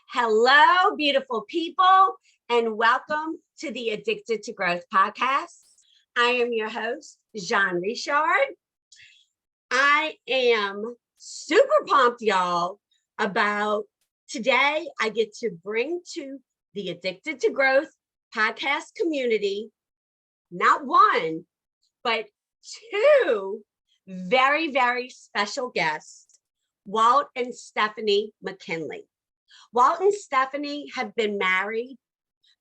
Hello, beautiful people, and welcome to the Addicted to Growth podcast. I am your host, Jean Richard. I am super pumped, y'all, about today. I get to bring to the Addicted to Growth podcast community not one, but two very, very special guests, Walt and Stephanie McKinley. Walt and Stephanie have been married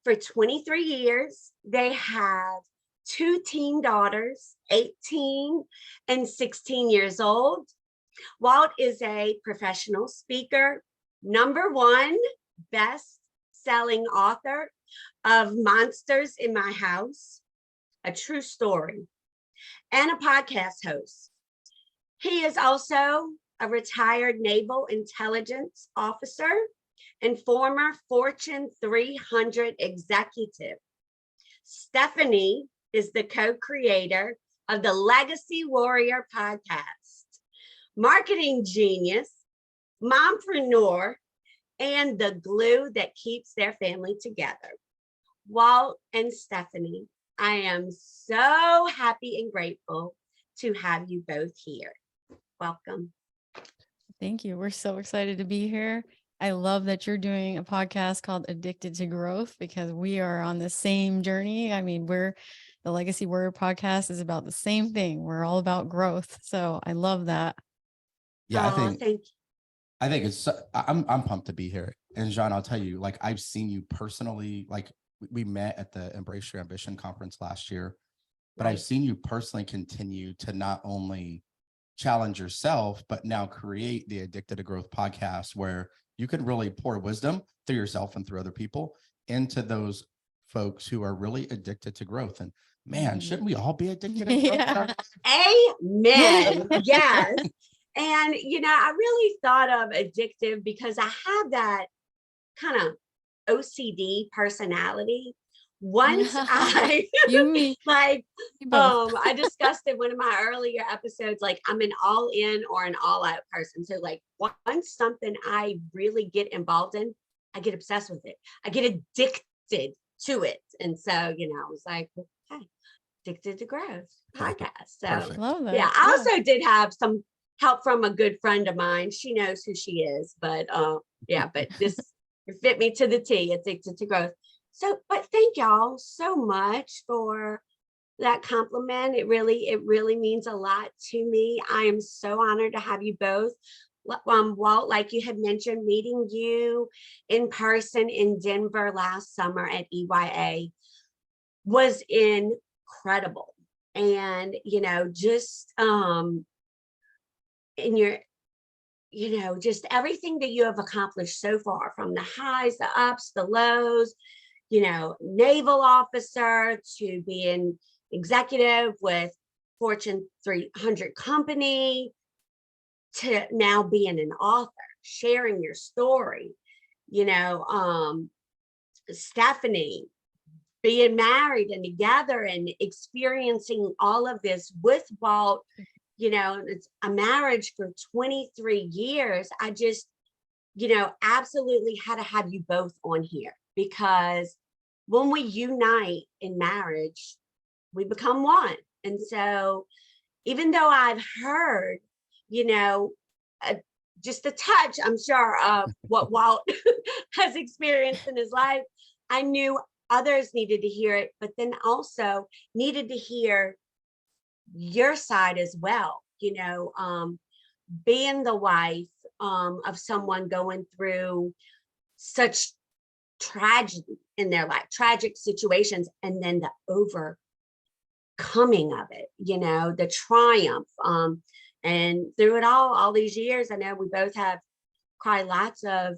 for 23 years. They have two teen daughters, 18 and 16 years old. Walt is a professional speaker, #1 best-selling author of Monsters in My House, a true story, and a podcast host. He is also a retired Naval intelligence officer and former Fortune 300 executive. Stephanie is the co-creator of the Legacy Warrior podcast, marketing genius, mompreneur, and the glue that keeps their family together. Walt and Stephanie, I am so happy and grateful to have you both here. Welcome. Thank you. We're so excited to be here. I love that you're doing a podcast called Addicted to Growth because we are on the same journey. I mean, the Legacy Warrior podcast is about the same thing. We're all about growth. So I love that. Yeah, thank you. I think it's, I'm pumped to be here. And Jean, I'll tell you, like, I've seen you personally, like we met at the Embrace Your Ambition conference last year, but I've seen you personally continue to not only challenge yourself, but now create the Addicted to Growth podcast where you can really pour wisdom through yourself and through other people into those folks who are really addicted to growth. And man, shouldn't we all be addicted to growth? Amen. Yes. And, I really thought of addictive because I have that kind of OCD personality. Once I I discussed in one of my earlier episodes, like I'm an all in or an all out person. So like once something I really get involved in, I get obsessed with it. I get addicted to it. And so, I was like, okay, Addicted to Growth podcast. So yeah, I also did have some help from a good friend of mine. She knows who she is, but but this fit me to the T, Addicted to Growth. So, but thank y'all so much for that compliment. It really means a lot to me. I am so honored to have you both. Walt, like you had mentioned, meeting you in person in Denver last summer at EYA was incredible. And, just in your, just everything that you have accomplished so far, from the highs, the ups, the lows, naval officer to being executive with Fortune 300 company to now being an author, sharing your story, Stephanie being married and together and experiencing all of this with Walt, it's a marriage for 23 years. I just, absolutely had to have you both on here because when we unite in marriage, we become one. And so even though I've heard, just a touch, I'm sure, of what Walt has experienced in his life, I knew others needed to hear it, but then also needed to hear your side as well, being the wife of someone going through such tragedy in their life, tragic situations, and then the overcoming of it, the triumph. And through it all these years, I know we both have cried lots of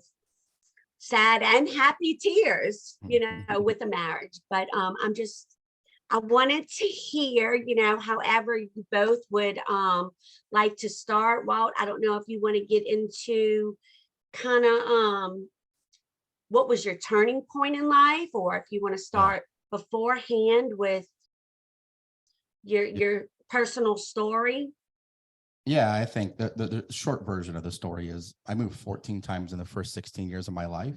sad and happy tears, with the marriage. But I wanted to hear, however you both would like to start. Walt, I don't know if you want to get into kind of what was your turning point in life, or if you want to start beforehand with your personal story. Yeah, I think the short version of the story is I moved 14 times in the first 16 years of my life.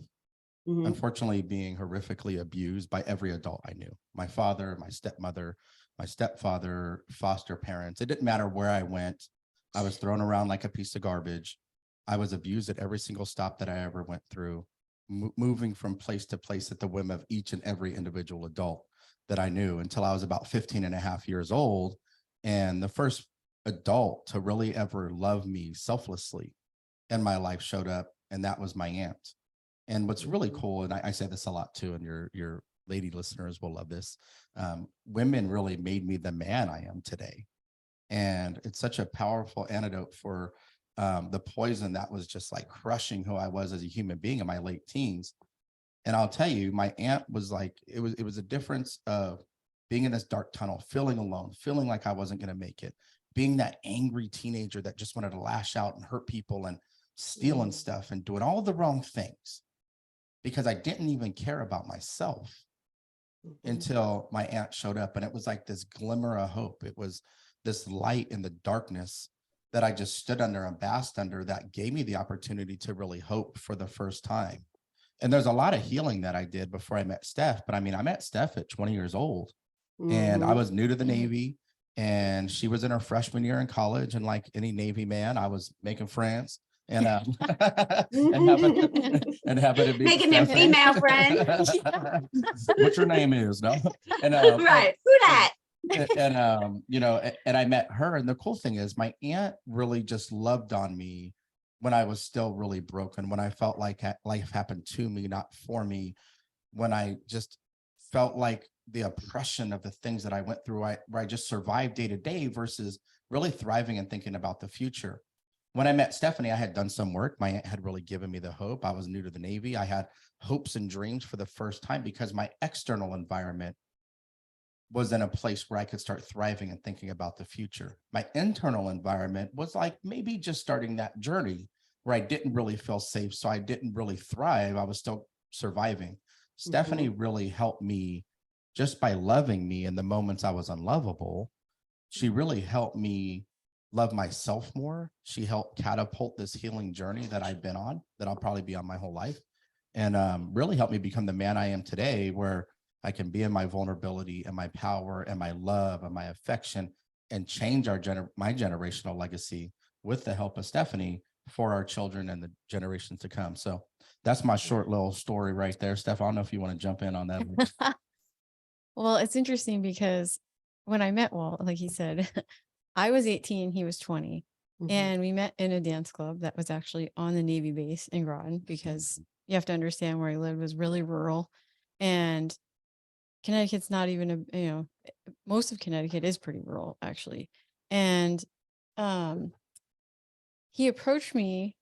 unfortunately being horrifically abused by every adult I knew. My father, my stepmother, my stepfather, foster parents. It didn't matter where I went. I was thrown around like a piece of garbage. I was abused at every single stop that I ever went through, moving from place to place at the whim of each and every individual adult that I knew until I was about 15 and a half years old. And the first adult to really ever love me selflessly in my life showed up, and that was my aunt. And what's really cool, and I say this a lot too, and your lady listeners will love this, women really made me the man I am today. And it's such a powerful antidote for the poison that was just like crushing who I was as a human being in my late teens. And I'll tell you, my aunt was like, it was a difference of being in this dark tunnel, feeling alone, feeling like I wasn't going to make it, being that angry teenager that just wanted to lash out and hurt people and stealing stuff and doing all the wrong things because I didn't even care about myself until my aunt showed up. And it was like this glimmer of hope. It was this light in the darkness that I just stood under and basked under that gave me the opportunity to really hope for the first time. And there's a lot of healing that I did before I met Steph. But I mean, I met Steph at 20 years old and I was new to the Navy, and she was in her freshman year in college. And like any Navy man, I was making friends and and happened to be making them female friends. What your name is, no? And right, who that? And you know, and I met her. And the cool thing is my aunt really just loved on me when I was still really broken, when I felt like life happened to me, not for me, when I just felt like the oppression of the things that I went through, where I just survived day to day versus really thriving and thinking about the future. When I met Stephanie, I had done some work. My aunt had really given me the hope. I was new to the Navy. I had hopes and dreams for the first time because my external environment was in a place where I could start thriving and thinking about the future. My internal environment was like maybe just starting that journey where I didn't really feel safe. So I didn't really thrive. I was still surviving. Stephanie really helped me just by loving me in the moments I was unlovable. She really helped me love myself more. She helped catapult this healing journey that I've been on, that I'll probably be on my whole life, and really helped me become the man I am today, where I can be in my vulnerability and my power and my love and my affection and change my generational legacy with the help of Stephanie for our children and the generations to come. So that's my short little story right there. Steph, I don't know if you want to jump in on that. Well, it's interesting because when I met Walt, like he said, I was 18, he was 20. And we met in a dance club that was actually on the Navy base in Groton, because you have to understand where I lived was really rural. And Connecticut's not even most of Connecticut is pretty rural, actually. And he approached me,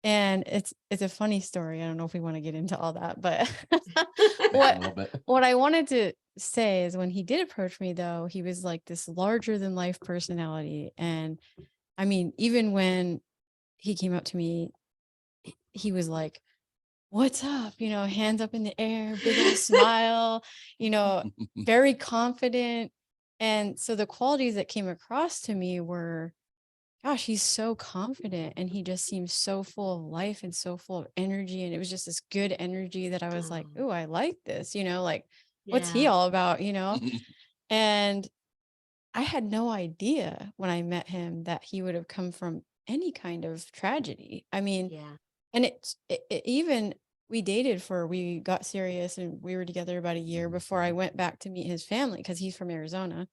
and it's a funny story. I don't know if we want to get into all that, but what I wanted to say is, when he did approach me, though, he was like this larger than life personality. And I mean, even when he came up to me, he was like, "What's up?" Hands up in the air, big old smile, very confident. And so the qualities that came across to me were, gosh, he's so confident, and he just seems so full of life and so full of energy. And it was just this good energy that I was like, "Oh, I like this," what's he all about, And I had no idea when I met him that he would have come from any kind of tragedy. I mean, and even we got serious, and we were together about a year before I went back to meet his family, because he's from Arizona.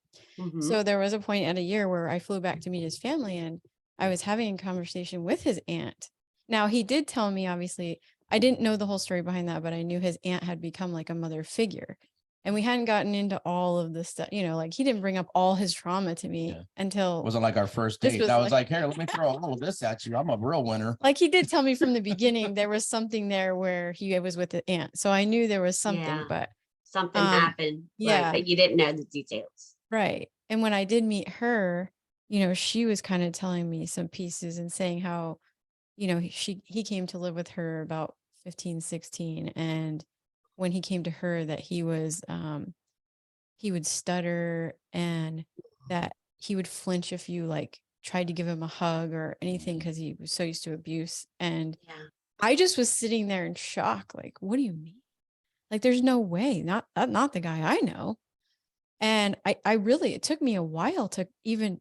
So there was a point at a year where I flew back to meet his family, and I was having a conversation with his aunt. Now, he did tell me, obviously, I didn't know the whole story behind that, but I knew his aunt had become like a mother figure. And we hadn't gotten into all of this stuff, like he didn't bring up all his trauma to me until it wasn't like our first date. I was like, "Here, let me throw all of this at you. I'm a real winner." Like, he did tell me from the beginning there was something there where he was with the aunt. So I knew there was something, but something happened. Yeah. But you didn't know the details. Right. And when I did meet her, she was kind of telling me some pieces and saying how, he came to live with her about 15, 16. And when he came to her, that he would stutter, and that he would flinch if you tried to give him a hug or anything, because he was so used to abuse. And I just was sitting there in shock, like, what do you mean? Like, there's no way, not the guy I know. And I really, it took me a while to even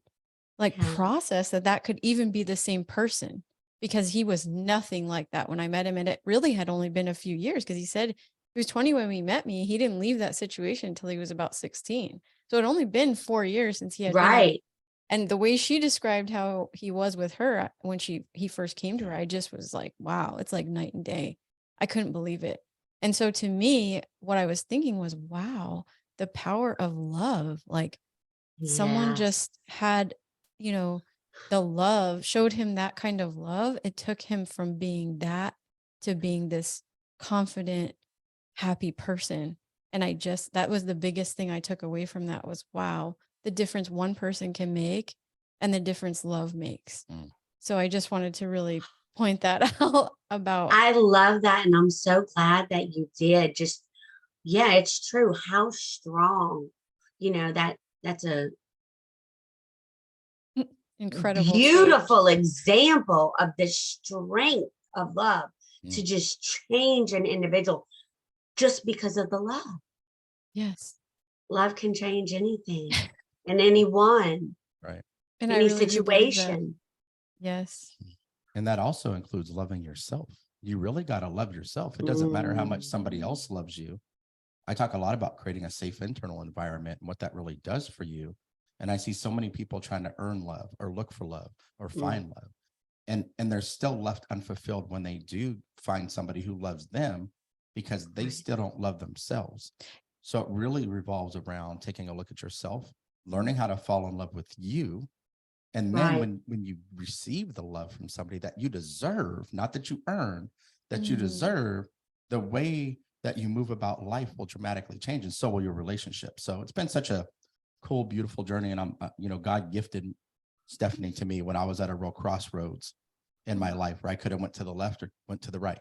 like Yeah. process that could even be the same person, because he was nothing like that when I met him. And it really had only been a few years, because he said he was 20 when we met me. He didn't leave that situation until he was about 16. So it had only been 4 years since he had been in. Right. And the way she described how he was with her when he first came to her, I just was like, wow, it's like night and day. I couldn't believe it. And so to me, what I was thinking was, wow, the power of love. Like, someone Yes. just had, the love, showed him that kind of love. It took him from being that to being this confident, happy person. And that was the biggest thing I took away from that was, wow, the difference one person can make and the difference love makes. So I just wanted to really point that out about. I love that. And I'm so glad that you did. Just, yeah, it's true. How strong, that's a Incredible truth. beautiful example of the strength of love to just change an individual just because of the love. Yes. Love can change anything and anyone, Right. And any I really do believe that. situation. Yes. And that also includes loving yourself. You really got to love yourself. It doesn't matter how much somebody else loves you. I talk a lot about creating a safe internal environment and what that really does for you. And I see so many people trying to earn love or look for love or find love. And they're still left unfulfilled when they do find somebody who loves them, because they still don't love themselves. So it really revolves around taking a look at yourself, learning how to fall in love with you. And then when you receive the love from somebody that you deserve, not that you earn, that you deserve, the way that you move about life will dramatically change, and so will your relationship. So it's been such a cool, beautiful journey. And I'm, God gifted Stephanie to me when I was at a real crossroads in my life where I could have went to the left or went to the right.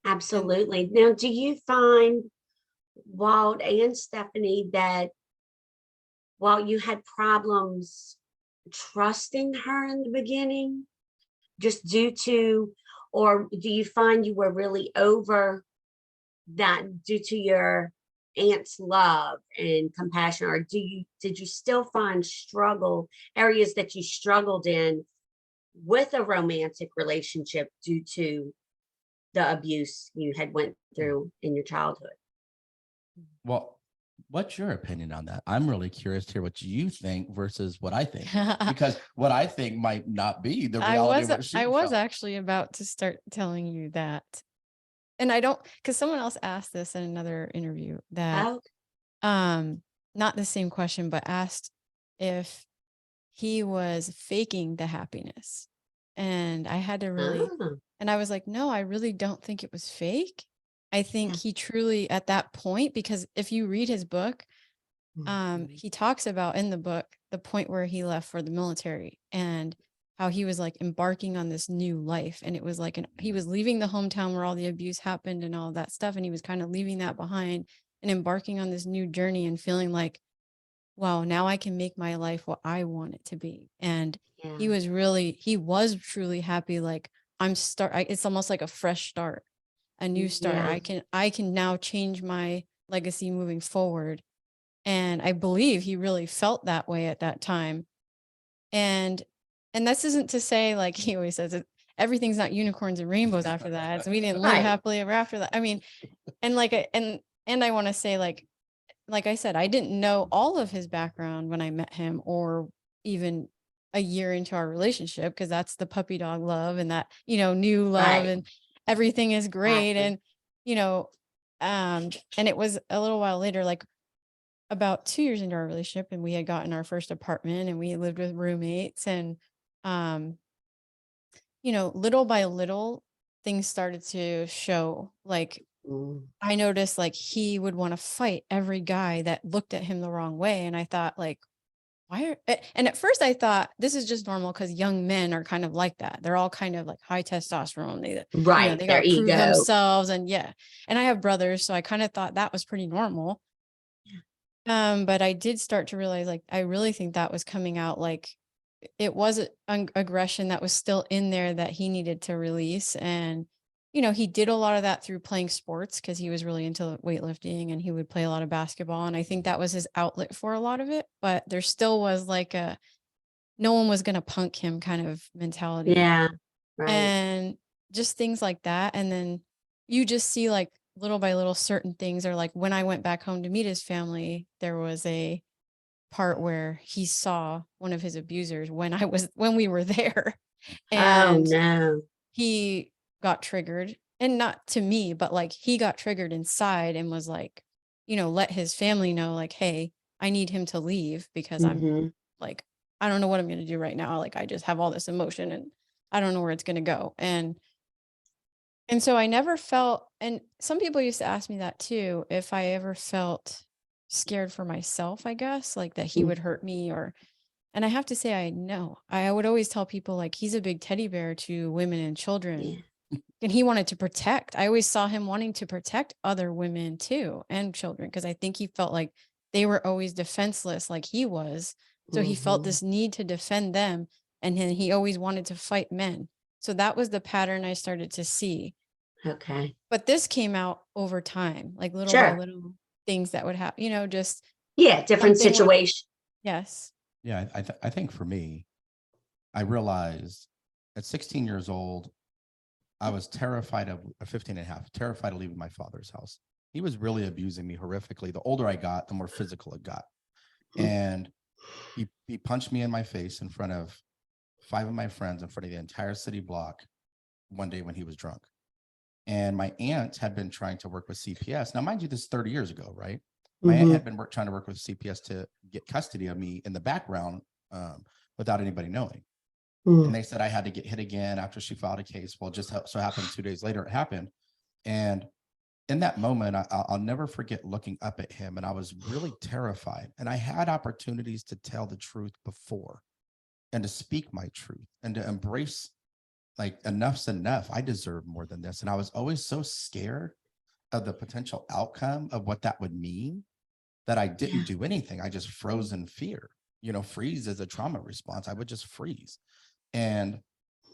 Absolutely. Now, do you find, Walt and Stephanie, that while you had problems trusting her in the beginning, just due to, or do you find you were really over that due to your aunt's love and compassion, or did you still find areas that you struggled in with a romantic relationship due to the abuse you had went through in your childhood? Well, what's your opinion on that? I'm really curious to hear what you think versus what I think, because what I think might not be the reality of what she I was felt. actually about to start telling you that. And I don't, because someone else asked this in another interview that, not the same question, but asked if he was faking the happiness. And I had to really, and I was like, no, I really don't think it was fake. I think he truly, at that point, because if you read his book, he talks about in the book the point where he left for the military and how he was like embarking on this new life. And it was like, he was leaving the hometown where all the abuse happened and all that stuff. And he was kind of leaving that behind and embarking on this new journey and feeling like, wow, now I can make my life what I want it to be. And he was truly happy. Like, it's almost like a fresh start, a new start. I can now change my legacy moving forward. And I believe he really felt that way at that time. And this isn't to say, like he always says, everything's not unicorns and rainbows after that. So we didn't live happily ever after that. I mean, and I want to say, like I said, I didn't know all of his background when I met him, or even a year into our relationship, because that's the puppy dog love and that, new love and everything is great. And, and it was a little while later, like about 2 years into our relationship, and we had gotten our first apartment and we lived with roommates, and, little by little things started to show. Like, I noticed like he would want to fight every guy that looked at him the wrong way. And I thought, like, and at first I thought this is just normal because young men are kind of like that. They're all kind of like high testosterone. They got to prove themselves. And and I have brothers, so I kind of thought that was pretty normal. But I did start to realize, like, I really think that was coming out, like it was aggression that was still in there that he needed to release. And he did a lot of that through playing sports because he was really into weightlifting, and he would play a lot of basketball. And I think that was his outlet for a lot of it. But there still was like no one was going to punk him kind of mentality. Yeah. Right. And just things like that. And then you just see like little by little certain things, or like when I went back home to meet his family, there was a part where he saw one of his abusers when we were there. And oh no. he got triggered, and not to me, but like he got triggered inside and was like, let his family know, like, hey, I need him to leave because I'm like, I don't know what I'm going to do right now. Like, I just have all this emotion and I don't know where it's going to go. And so I never felt, and some people used to ask me that too, if I ever felt scared for myself, I guess, like that he would hurt me, and I have to say, I would always tell people like, he's a big teddy bear to women and children. Yeah. And he wanted to protect. I always saw him wanting to protect other women too, and children, because I think he felt like they were always defenseless like he was. So he felt this need to defend them. And then he always wanted to fight men. So that was the pattern I started to see. Okay. But this came out over time, like little by little things that would happen, just. Yeah. Different situation. Yes. Yeah. I think for me, I realized at 16 years old, I was terrified of 15 and a half, terrified of leaving my father's house. He was really abusing me horrifically. The older I got, the more physical it got. And he punched me in my face in front of 5 of my friends, in front of the entire city block one day when he was drunk. And my aunt had been trying to work with CPS. Now, mind you, this is 30 years ago, right? My aunt had been trying to work with CPS to get custody of me in the background without anybody knowing. And they said I had to get hit again after she filed a case. Well, just so happened 2 days later, it happened. And in that moment, I'll never forget looking up at him, and I was really terrified. And I had opportunities to tell the truth before, and to speak my truth, and to embrace, like, enough's enough. I deserve more than this. And I was always so scared of the potential outcome of what that would mean that I didn't do anything. I just froze in fear. Freeze is a trauma response. I would just freeze. And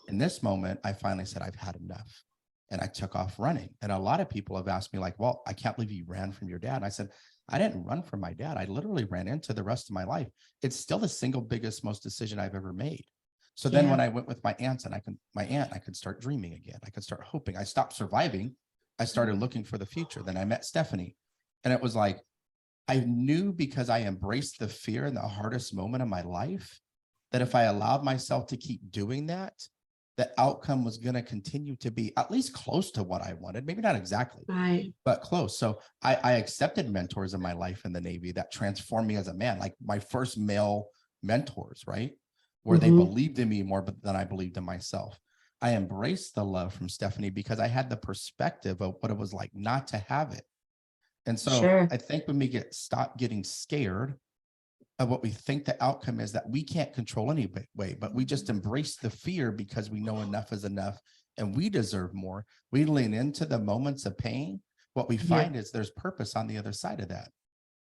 in this moment, I finally said, I've had enough. And I took off running. And a lot of people have asked me like, well, I can't believe you ran from your dad. And I said, I didn't run from my dad. I literally ran into the rest of my life. It's still the single biggest, most decision I've ever made. So then when I went with my aunts and I could start dreaming again. I could start hoping. I stopped surviving. I started looking for the future. Then I met Stephanie. And it was like, I knew, because I embraced the fear in the hardest moment of my life, that if I allowed myself to keep doing that, the outcome was going to continue to be at least close to what I wanted. Maybe not exactly, but close. So I accepted mentors in my life in the Navy that transformed me as a man, like my first male mentors, right? Where they believed in me more than I believed in myself. I embraced the love from Stephanie because I had the perspective of what it was like not to have it. And so I think when we stop getting scared of what we think the outcome is, that we can't control anyway, but we just embrace the fear because we know enough is enough and we deserve more. We lean into the moments of pain. What we find is there's purpose on the other side of that.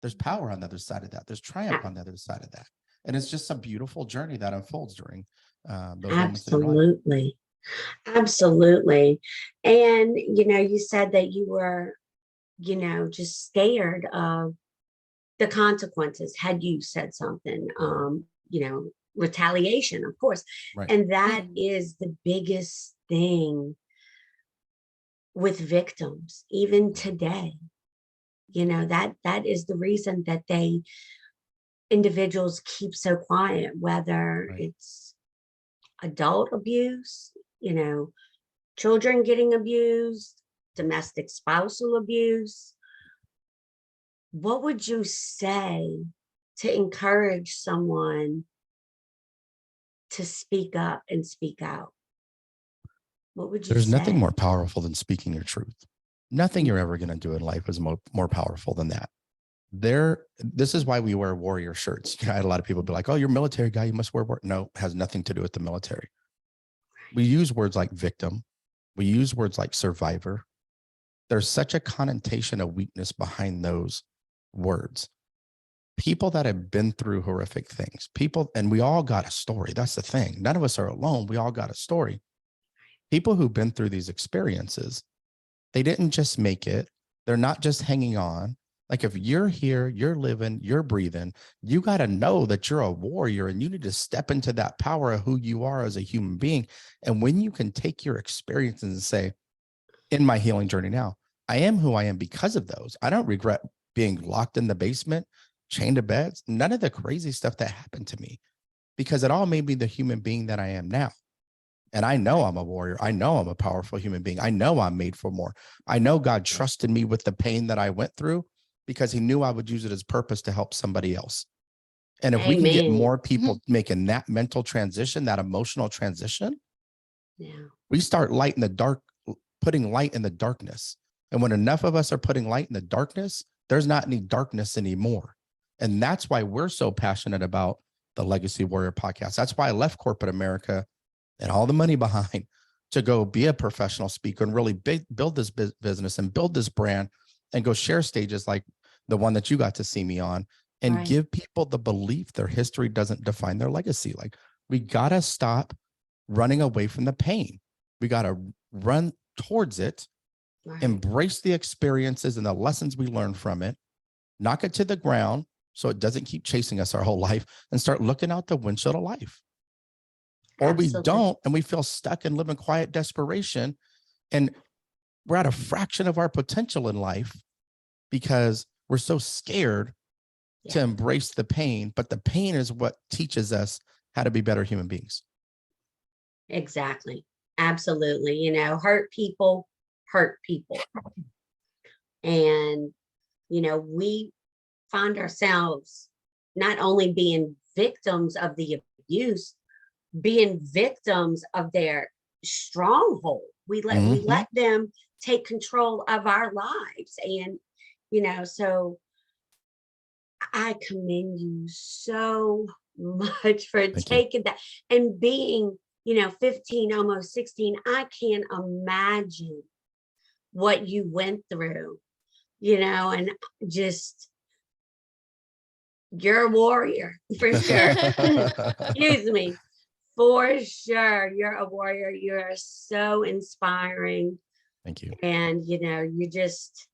There's power on the other side of that. There's triumph on the other side of that. And it's just a beautiful journey that unfolds during those moments in your life. Absolutely. And, you said that you were, just scared of the consequences had you said something, retaliation, of course. Right. And that is the biggest thing with victims, even today. That is the reason that individuals keep so quiet, whether it's adult abuse, children getting abused, domestic spousal abuse. What would you say to encourage someone to speak up and speak out? What would you say? There's nothing more powerful than speaking your truth. Nothing you're ever going to do in life is more powerful than that. This is why we wear warrior shirts. I had a lot of people be like, oh, you're a military guy, you must wear warrior. No, it has nothing to do with the military. We use words like victim. We use words like survivor. There's such a connotation of weakness behind those words. People that have been through horrific things, and we all got a story. That's the thing. None of us are alone. We all got a story. People who've been through these experiences They didn't just make it. They're not just hanging on. Like if you're here, you're living, you're breathing, you got to know that you're a warrior and you need to step into that power of who you are as a human being. And when you can take your experiences and say, in my healing journey now, I am who I am because of those. I don't regret being locked in the basement, chained to beds, none of the crazy stuff that happened to me, because it all made me the human being that I am now. And I know I'm a warrior. I know I'm a powerful human being. I know I'm made for more. I know God trusted me with the pain that I went through because he knew I would use it as purpose to help somebody else. And if we can get more people making that mental transition, that emotional transition, we start light in the dark, putting light in the darkness. And when enough of us are putting light in the darkness, there's not any darkness anymore. And that's why we're so passionate about the Legacy Warrior podcast. That's why I left corporate America and all the money behind to go be a professional speaker and really build this business and build this brand and go share stages like the one that you got to see me on and give people the belief their history doesn't define their legacy. Like we got to stop running away from the pain. We got to run towards it, embrace the experiences and the lessons we learn from it, knock it to the ground so it doesn't keep chasing us our whole life, and start looking out the windshield of life. Or we don't, and we feel stuck and live in quiet desperation. And we're at a fraction of our potential in life because we're so scared to embrace the pain. But the pain is what teaches us how to be better human beings. Exactly. Absolutely. You know, hurt people hurt people. And, you know, we find ourselves not only being victims of the abuse, being victims of their stronghold. We let them take control of our lives. And, you know, so I commend you so much for taking that and being, you know, 15, almost 16. I can't imagine what you went through, you know, and just, you're a warrior for sure. Excuse me. For sure. You're a warrior. You're so inspiring. Thank you. And, you know, you're just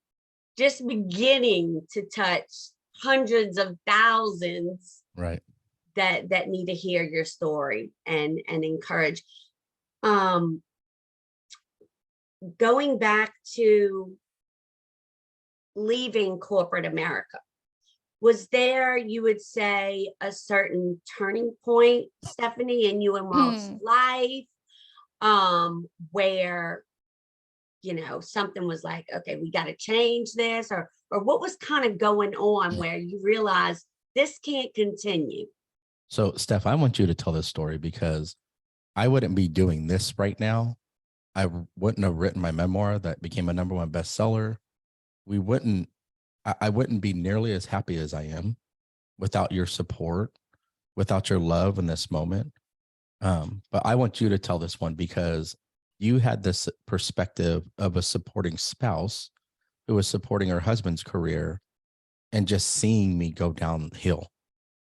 beginning to touch hundreds of thousands that need to hear your story and encourage. Going back to leaving corporate America, was there, you would say, a certain turning point, Stephanie, in you and Walt's life, where, you know, something was like, okay, we got to change this, or what was kind of going on where you realized this can't continue? So, Steph, I want you to tell this story because I wouldn't be doing this right now. I wouldn't have written my memoir that became a #1 bestseller. I wouldn't be nearly as happy as I am without your support, without your love in this moment. But I want you to tell this one because you had this perspective of a supporting spouse who was supporting her husband's career and just seeing me go downhill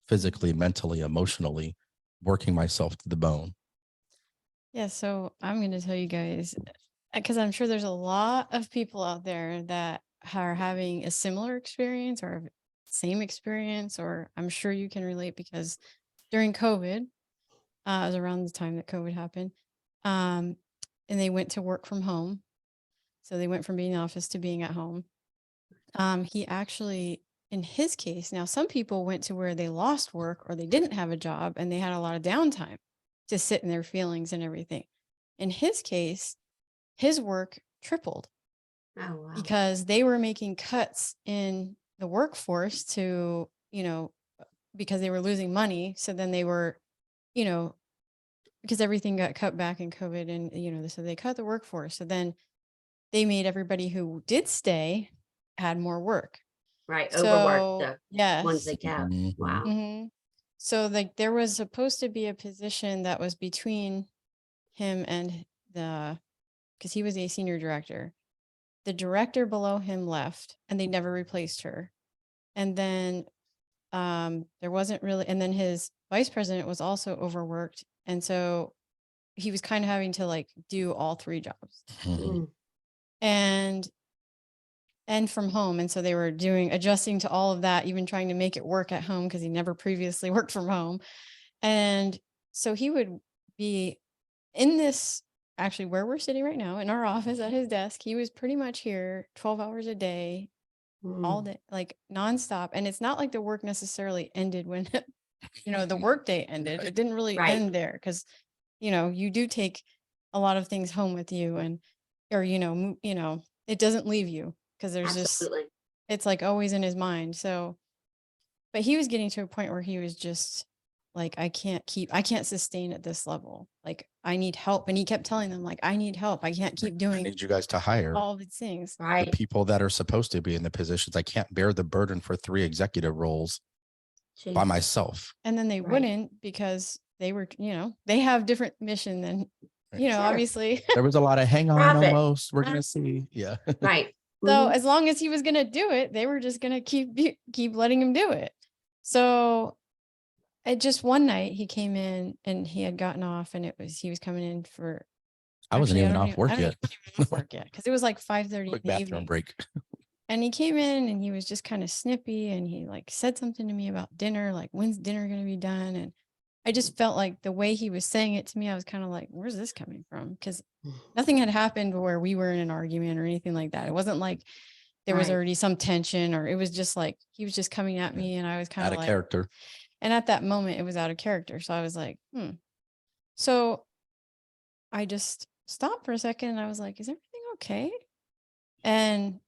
physically, mentally, emotionally, working myself to the bone. Yeah, so I'm going to tell you guys, because I'm sure there's a lot of people out there that are having a similar experience or same experience, or I'm sure you can relate because during COVID, it was around the time that COVID happened, and they went to work from home. So they went from being in the office to being at home. He actually, in his case, now some people went to where they lost work or they didn't have a job and they had a lot of downtime to sit in their feelings and everything. In his case, his work tripled. Oh, wow. Because they were making cuts in the workforce to, you know, because they were losing money. So then they were, you know, because everything got cut back in COVID and, you know, so they cut the workforce. So then they made everybody who did stay had more work. Right. So, Overworked the ones they kept. Wow. Mm-hmm. So like there was supposed to be a position that was between him and because he was a senior director. The director below him left and they never replaced her. And then there wasn't really, and then his vice president was also overworked. And so he was kind of having to like do all 3 jobs. and from home. And so they were adjusting to all of that, even trying to make it work at home because he never previously worked from home. And so he would be in this, actually where we're sitting right now in our office at his desk. He was pretty much here 12 hours a day, all day, like nonstop. And it's not like the work necessarily ended when, the work day ended. It didn't really end there because, you do take a lot of things home with you or it doesn't leave you because there's Absolutely. it's like always in his mind. So, but he was getting to a point where he was just like, I can't sustain at this level. Like, I need help. And he kept telling them, like, I need help. I can't keep I doing need you guys to hire all these things. the people that are supposed to be in the positions. I can't bear the burden for 3 executive roles by myself. And then they wouldn't because they were, they have different mission than, obviously. There was a lot of hang on almost. We're going to see. Yeah. Right. So as long as he was going to do it, they were just going to keep letting him do it. So just one night he came in and he had gotten off and he was coming in for. I wasn't even off work yet. Because it was like 5:30 in the evening. Break. And he came in and he was just kind of snippy and he like said something to me about dinner, like when's dinner going to be done? And I just felt like the way he was saying it to me, I was kind of like, where's this coming from? Because nothing had happened where we were in an argument or anything like that. It wasn't like there was already some tension, or it was just like he was just coming at me and I was kind of out of like character. And at that moment it was out of character. So I was like, So I just stopped for a second and I was like, is everything okay? And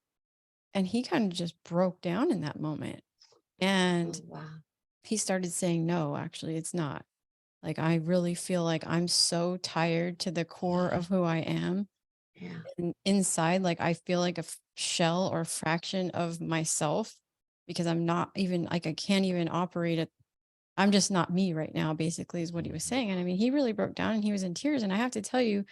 he kind of just broke down in that moment. And he started saying, no, actually, it's not. Like, I really feel like I'm so tired to the core of who I am. Yeah. And inside, like, I feel like a shell or fraction of myself because I'm not even, like, I can't even operate it. I'm just not me right now, basically, is what he was saying. And I mean, he really broke down and he was in tears. And I have to tell you,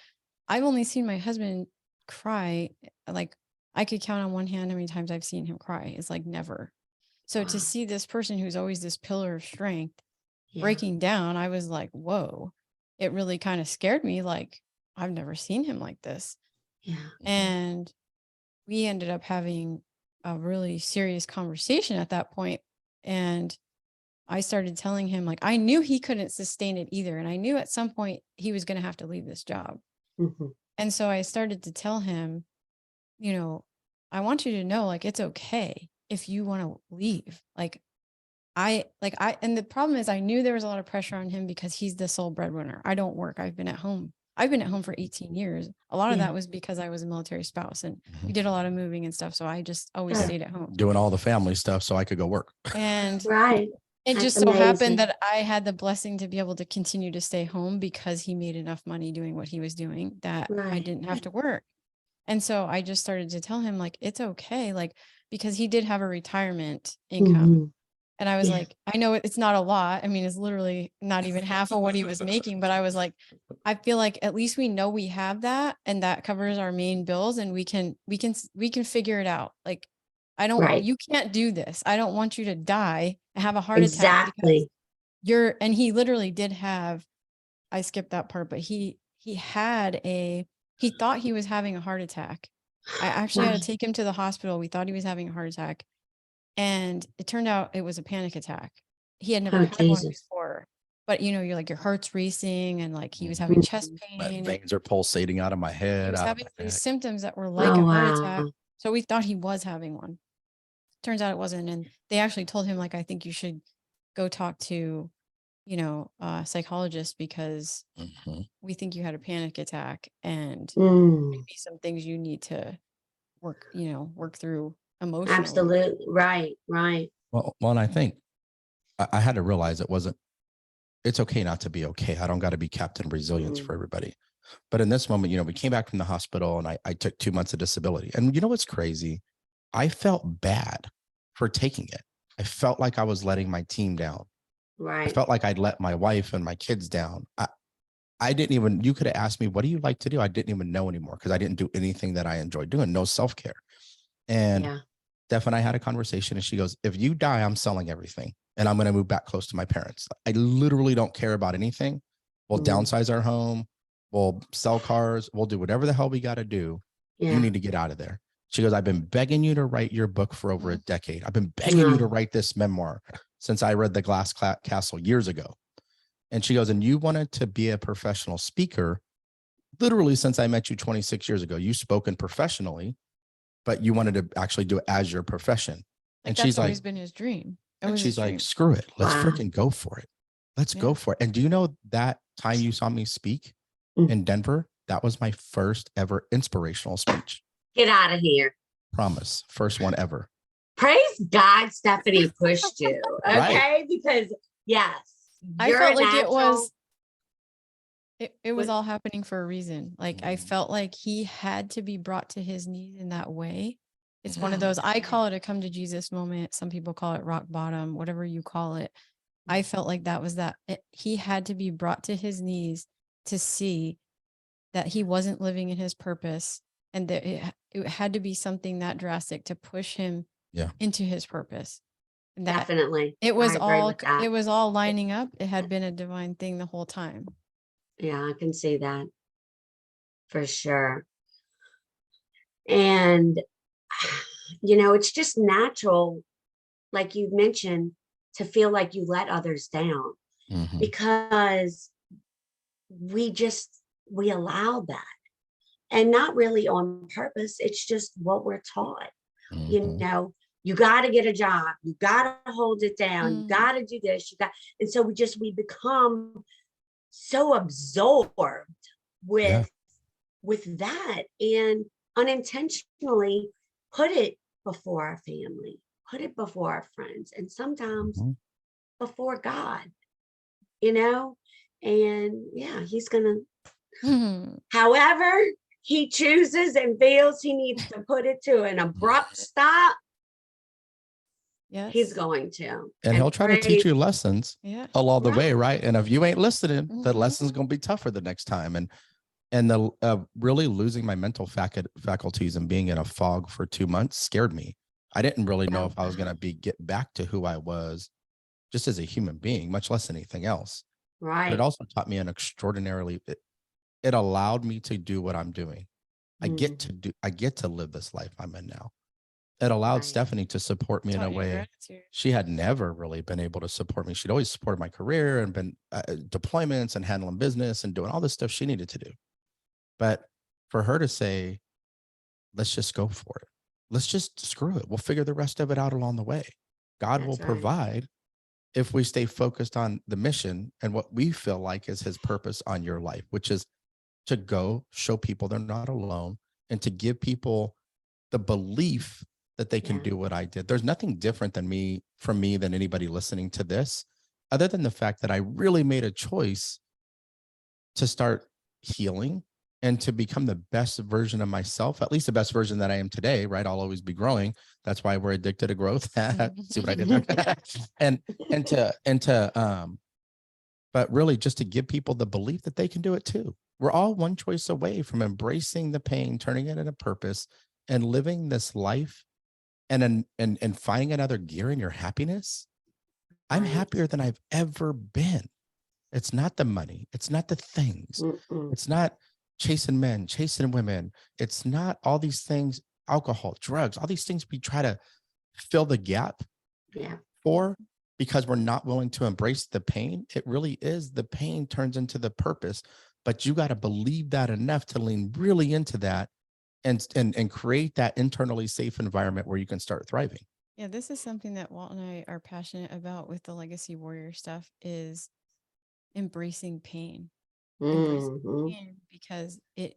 I've only seen my husband cry. Like, I could count on one hand how many times I've seen him cry. It's like never. So to see this person who's always this pillar of strength breaking down, I was like, whoa, it really kind of scared me. Like, I've never seen him like this. Yeah. And we ended up having a really serious conversation at that point. And I started telling him, like, I knew he couldn't sustain it either. And I knew at some point he was going to have to leave this job. And so I started to tell him, I want you to know, like, it's okay if you want to leave. And the problem is I knew there was a lot of pressure on him because he's the sole breadwinner. I don't work. I've been at home for 18 years. A lot of that was because I was a military spouse and we did a lot of moving and stuff. So I just always stayed at home doing all the family stuff so I could go work. And it That's just so amazing. happened that I had the blessing to be able to continue to stay home because he made enough money doing what he was doing that I didn't have to work. And so I just started to tell him, like, it's okay. Like, because he did have a retirement income. And I was like, I know it's not a lot. I mean, it's literally not even half of what he was making, but I was like, I feel like at least we know we have that and that covers our main bills and we can figure it out. Like, you can't do this. I don't want you to die and have a heart attack. Because and he literally did have, I skipped that part, but he thought he was having a heart attack. I actually had to take him to the hospital. We thought he was having a heart attack. And it turned out it was a panic attack. He had never had one before. But, you're like, your heart's racing and like he was having chest pain. My veins are pulsating out of my head. He was having these symptoms that were like a heart attack. So we thought he was having one. Turns out it wasn't. And they actually told him, like, I think you should go talk to, a psychologist because we think you had a panic attack and maybe some things you need to work through emotionally. Absolutely. Right. Well, and I think I had to realize it's okay not to be okay. I don't got to be Captain Resilience for everybody. But in this moment, we came back from the hospital and I took 2 months of disability. And you know what's crazy? I felt bad for taking it. I felt like I was letting my team down. Right. I felt like I'd let my wife and my kids down. I didn't even, you could have asked me, what do you like to do? I didn't even know anymore because I didn't do anything that I enjoyed doing, no self-care. And Steph and I had a conversation and she goes, if you die, I'm selling everything and I'm going to move back close to my parents. I literally don't care about anything. We'll downsize our home. We'll sell cars. We'll do whatever the hell we got to do. You need to get out of there. She goes, I've been begging you to write your book for over a decade. I've been begging you to write this memoir since I read The Glass Castle years ago. And she goes, and you wanted to be a professional speaker literally since I met you 26 years ago. You've spoken professionally, but you wanted to actually do it as your profession. And that's she's always like, been his dream. and she's like, screw it. Let's freaking go for it. Let's go for it. And do you know that time you saw me speak in Denver? That was my first ever inspirational speech. Get out of here. Promise. First one ever. Praise God, Stephanie pushed you. Okay. Right. Because yes, I felt like natural. it was all happening for a reason. Like I felt like he had to be brought to his knees in that way. It's one of those, I call it a come to Jesus moment. Some people call it rock bottom, whatever you call it. I felt like that was he had to be brought to his knees to see that he wasn't living in his purpose, and that it had to be something that drastic to push him into his purpose. And that Definitely. it was all lining up. It had been a divine thing the whole time. Yeah, I can see that for sure. And, it's just natural, like you mentioned, to feel like you let others down because we allow that, and not really on purpose. It's just what we're taught. You got to get a job. You got to hold it down. You got to do this. And so we become so absorbed with that, and unintentionally put it before our family, put it before our friends, and sometimes before God, and he's gonna however he chooses and feels he needs to put it to an abrupt stop. Yes. He's going to. And he'll try to teach you lessons along the way, right? And if you ain't listening, the lesson's going to be tougher the next time. And the really losing my mental faculties and being in a fog for 2 months scared me. I didn't really know if I was going to get back to who I was just as a human being, much less anything else. Right. But it also taught me it allowed me to do what I'm doing. I get to live this life I'm in now. It allowed Stephanie to support me in a way she had never really been able to support me. She'd always supported my career and been deployments and handling business and doing all the stuff she needed to do. But for her to say, let's just go for it. Let's just screw it. We'll figure the rest of it out along the way. God will provide if we stay focused on the mission and what we feel like is his purpose on your life, which is to go show people they're not alone and to give people the belief that they can do what I did. There's nothing different than than anybody listening to this, other than the fact that I really made a choice to start healing and to become the best version of myself, at least the best version that I am today, right? I'll always be growing. That's why we're addicted to growth. See what I did there? But really just to give people the belief that they can do it too. We're all one choice away from embracing the pain, turning it into purpose, and living this life and finding another gear in your happiness. I'm happier than I've ever been. It's not the money. It's not the things. It's not chasing men, chasing women. It's not all these things, alcohol, drugs, all these things we try to fill the gap for because we're not willing to embrace the pain. It really is the pain turns into the purpose, but you got to believe that enough to lean really into that and create that internally safe environment where you can start thriving. Yeah, this is something that Walt and I are passionate about with the Legacy Warrior stuff is embracing pain. Embracing pain because it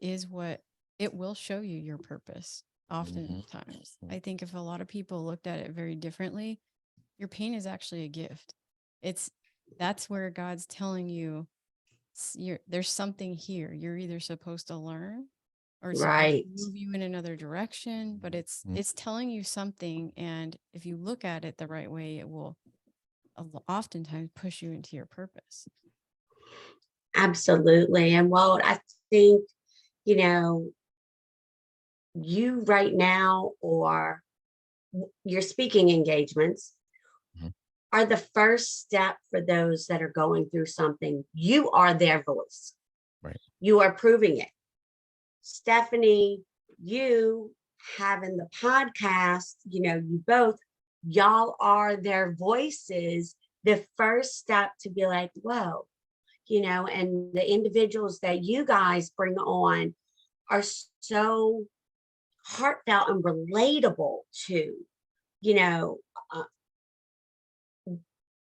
will show you your purpose oftentimes. I think if a lot of people looked at it very differently, your pain is actually a gift. That's where God's telling you there's something here. You're either supposed to learn or move you in another direction, but it's telling you something. And if you look at it the right way, it will oftentimes push you into your purpose. Absolutely. And Walt, I think, you right now, or your speaking engagements are the first step for those that are going through something. You are their voice. Right. You are proving it. Stephanie you having the podcast, y'all are their voices, the first step to be like, whoa, and the individuals that you guys bring on are so heartfelt and relatable to, uh,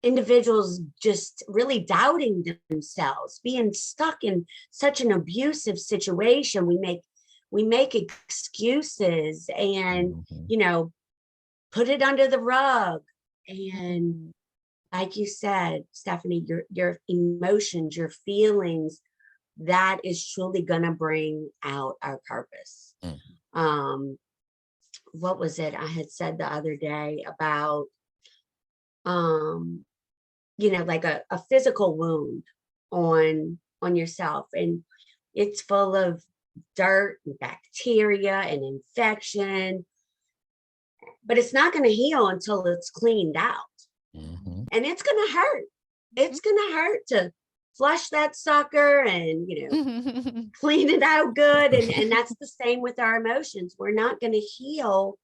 individuals just really doubting themselves, being stuck in such an abusive situation. We make excuses and, put it under the rug. And like you said, Stephanie, your emotions, your feelings, that is truly gonna bring out our purpose. What was it I had said the other day about, like a physical wound on yourself, and it's full of dirt and bacteria and infection, but it's not going to heal until it's cleaned out. And it's going to hurt. It's going to hurt to flush that sucker and, clean it out good. And that's the same with our emotions. We're not going to heal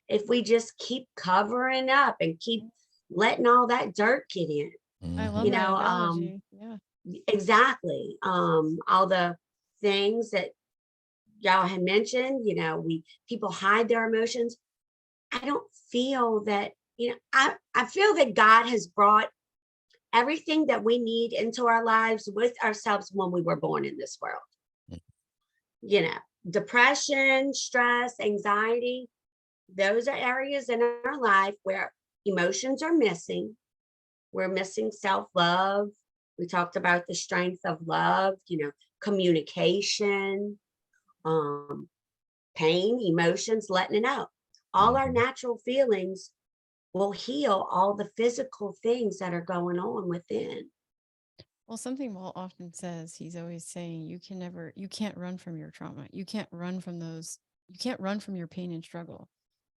if we just keep covering up and keep letting all that dirt get in. I love that analogy. Yeah, exactly. All the things that y'all had mentioned, people hide their emotions. I don't feel that, I feel that God has brought everything that we need into our lives with ourselves when we were born in this world. Depression, stress, anxiety, those are areas in our life where emotions are missing. We're missing self-love. We talked about the strength of love, communication, pain, emotions, letting it out. All our natural feelings will heal all the physical things that are going on within. Well, something Walt often says, he's always saying, you can't run from your trauma. You can't run from your pain and struggle.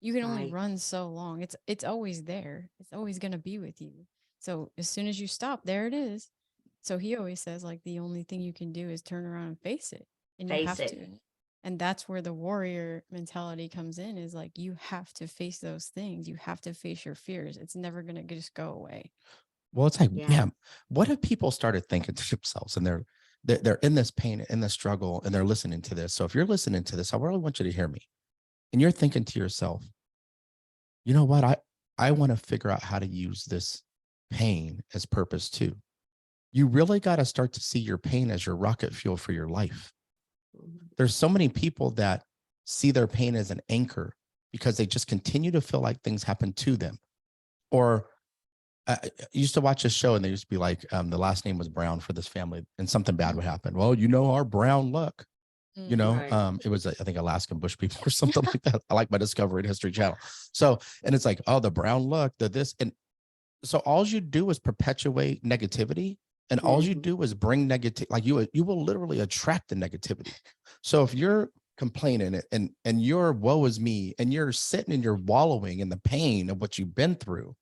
You can only run so long. It's always there. It's always going to be with you. So as soon as you stop, there it is. So he always says, like, the only thing you can do is turn around and face it. And you have to. And that's where the warrior mentality comes in, is like, you have to face those things. You have to face your fears. It's never going to just go away. Well, it's like, what if people started thinking to themselves, and they're in this pain, in this struggle, and they're listening to this. So if you're listening to this, I really want you to hear me. And you're thinking to yourself, you know what? I want to figure out how to use this pain as purpose too. You really got to start to see your pain as your rocket fuel for your life. There's so many people that see their pain as an anchor because they just continue to feel like things happen to them. Or I used to watch a show, and they used to be like, the last name was Brown for this family, and something bad would happen. Well, our brown luck. It was, I think, Alaskan bush people or something like that. I like my Discovery and History Channel. So, and it's like, oh, the brown luck, this. And so all you do is perpetuate negativity, and all you do is bring negative, like you will literally attract the negativity. So if you're complaining and you're woe is me, and you're sitting and you're wallowing in the pain of what you've been through,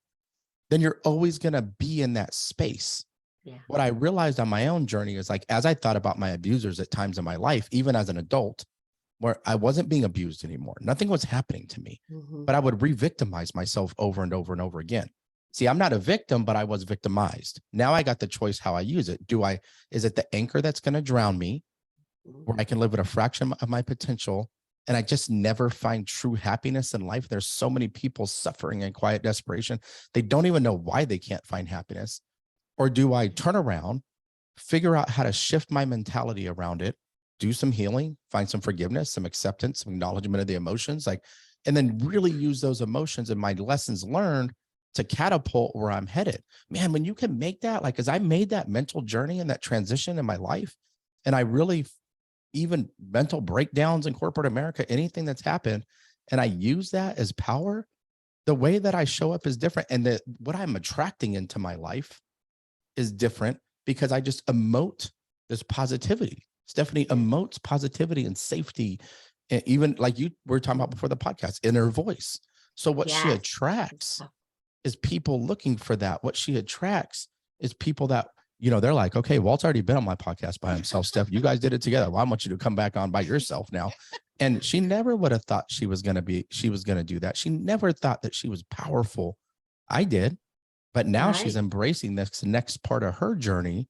then you're always going to be in that space. Yeah. What I realized on my own journey is, like, as I thought about my abusers at times in my life, even as an adult, where I wasn't being abused anymore, nothing was happening to me, but I would re-victimize myself over and over and over again. See, I'm not a victim, but I was victimized. Now I got the choice how I use it. Is it the anchor that's going to drown me, where I can live at a fraction of my potential, and I just never find true happiness in life? There's so many people suffering in quiet desperation. They don't even know why they can't find happiness. Or do I turn around, figure out how to shift my mentality around it, do some healing, find some forgiveness, some acceptance, some acknowledgement of the emotions, and then really use those emotions and my lessons learned to catapult where I'm headed? Man, when you can make that, like, as I made that mental journey and that transition in my life, and I really, even mental breakdowns in corporate America, anything that's happened, and I use that as power, the way that I show up is different. And what I'm attracting into my life is different, because I just emote this positivity. Stephanie emotes positivity and safety, and even like you were talking about before the podcast, in her voice. So what she attracts is people looking for that. What she attracts is people that, they're like, okay, Walt's already been on my podcast by himself. Steph, you guys did it together. Well, I want you to come back on by yourself now. And she never would have thought she was going to do that. She never thought that she was powerful. I did. But now she's embracing this next part of her journey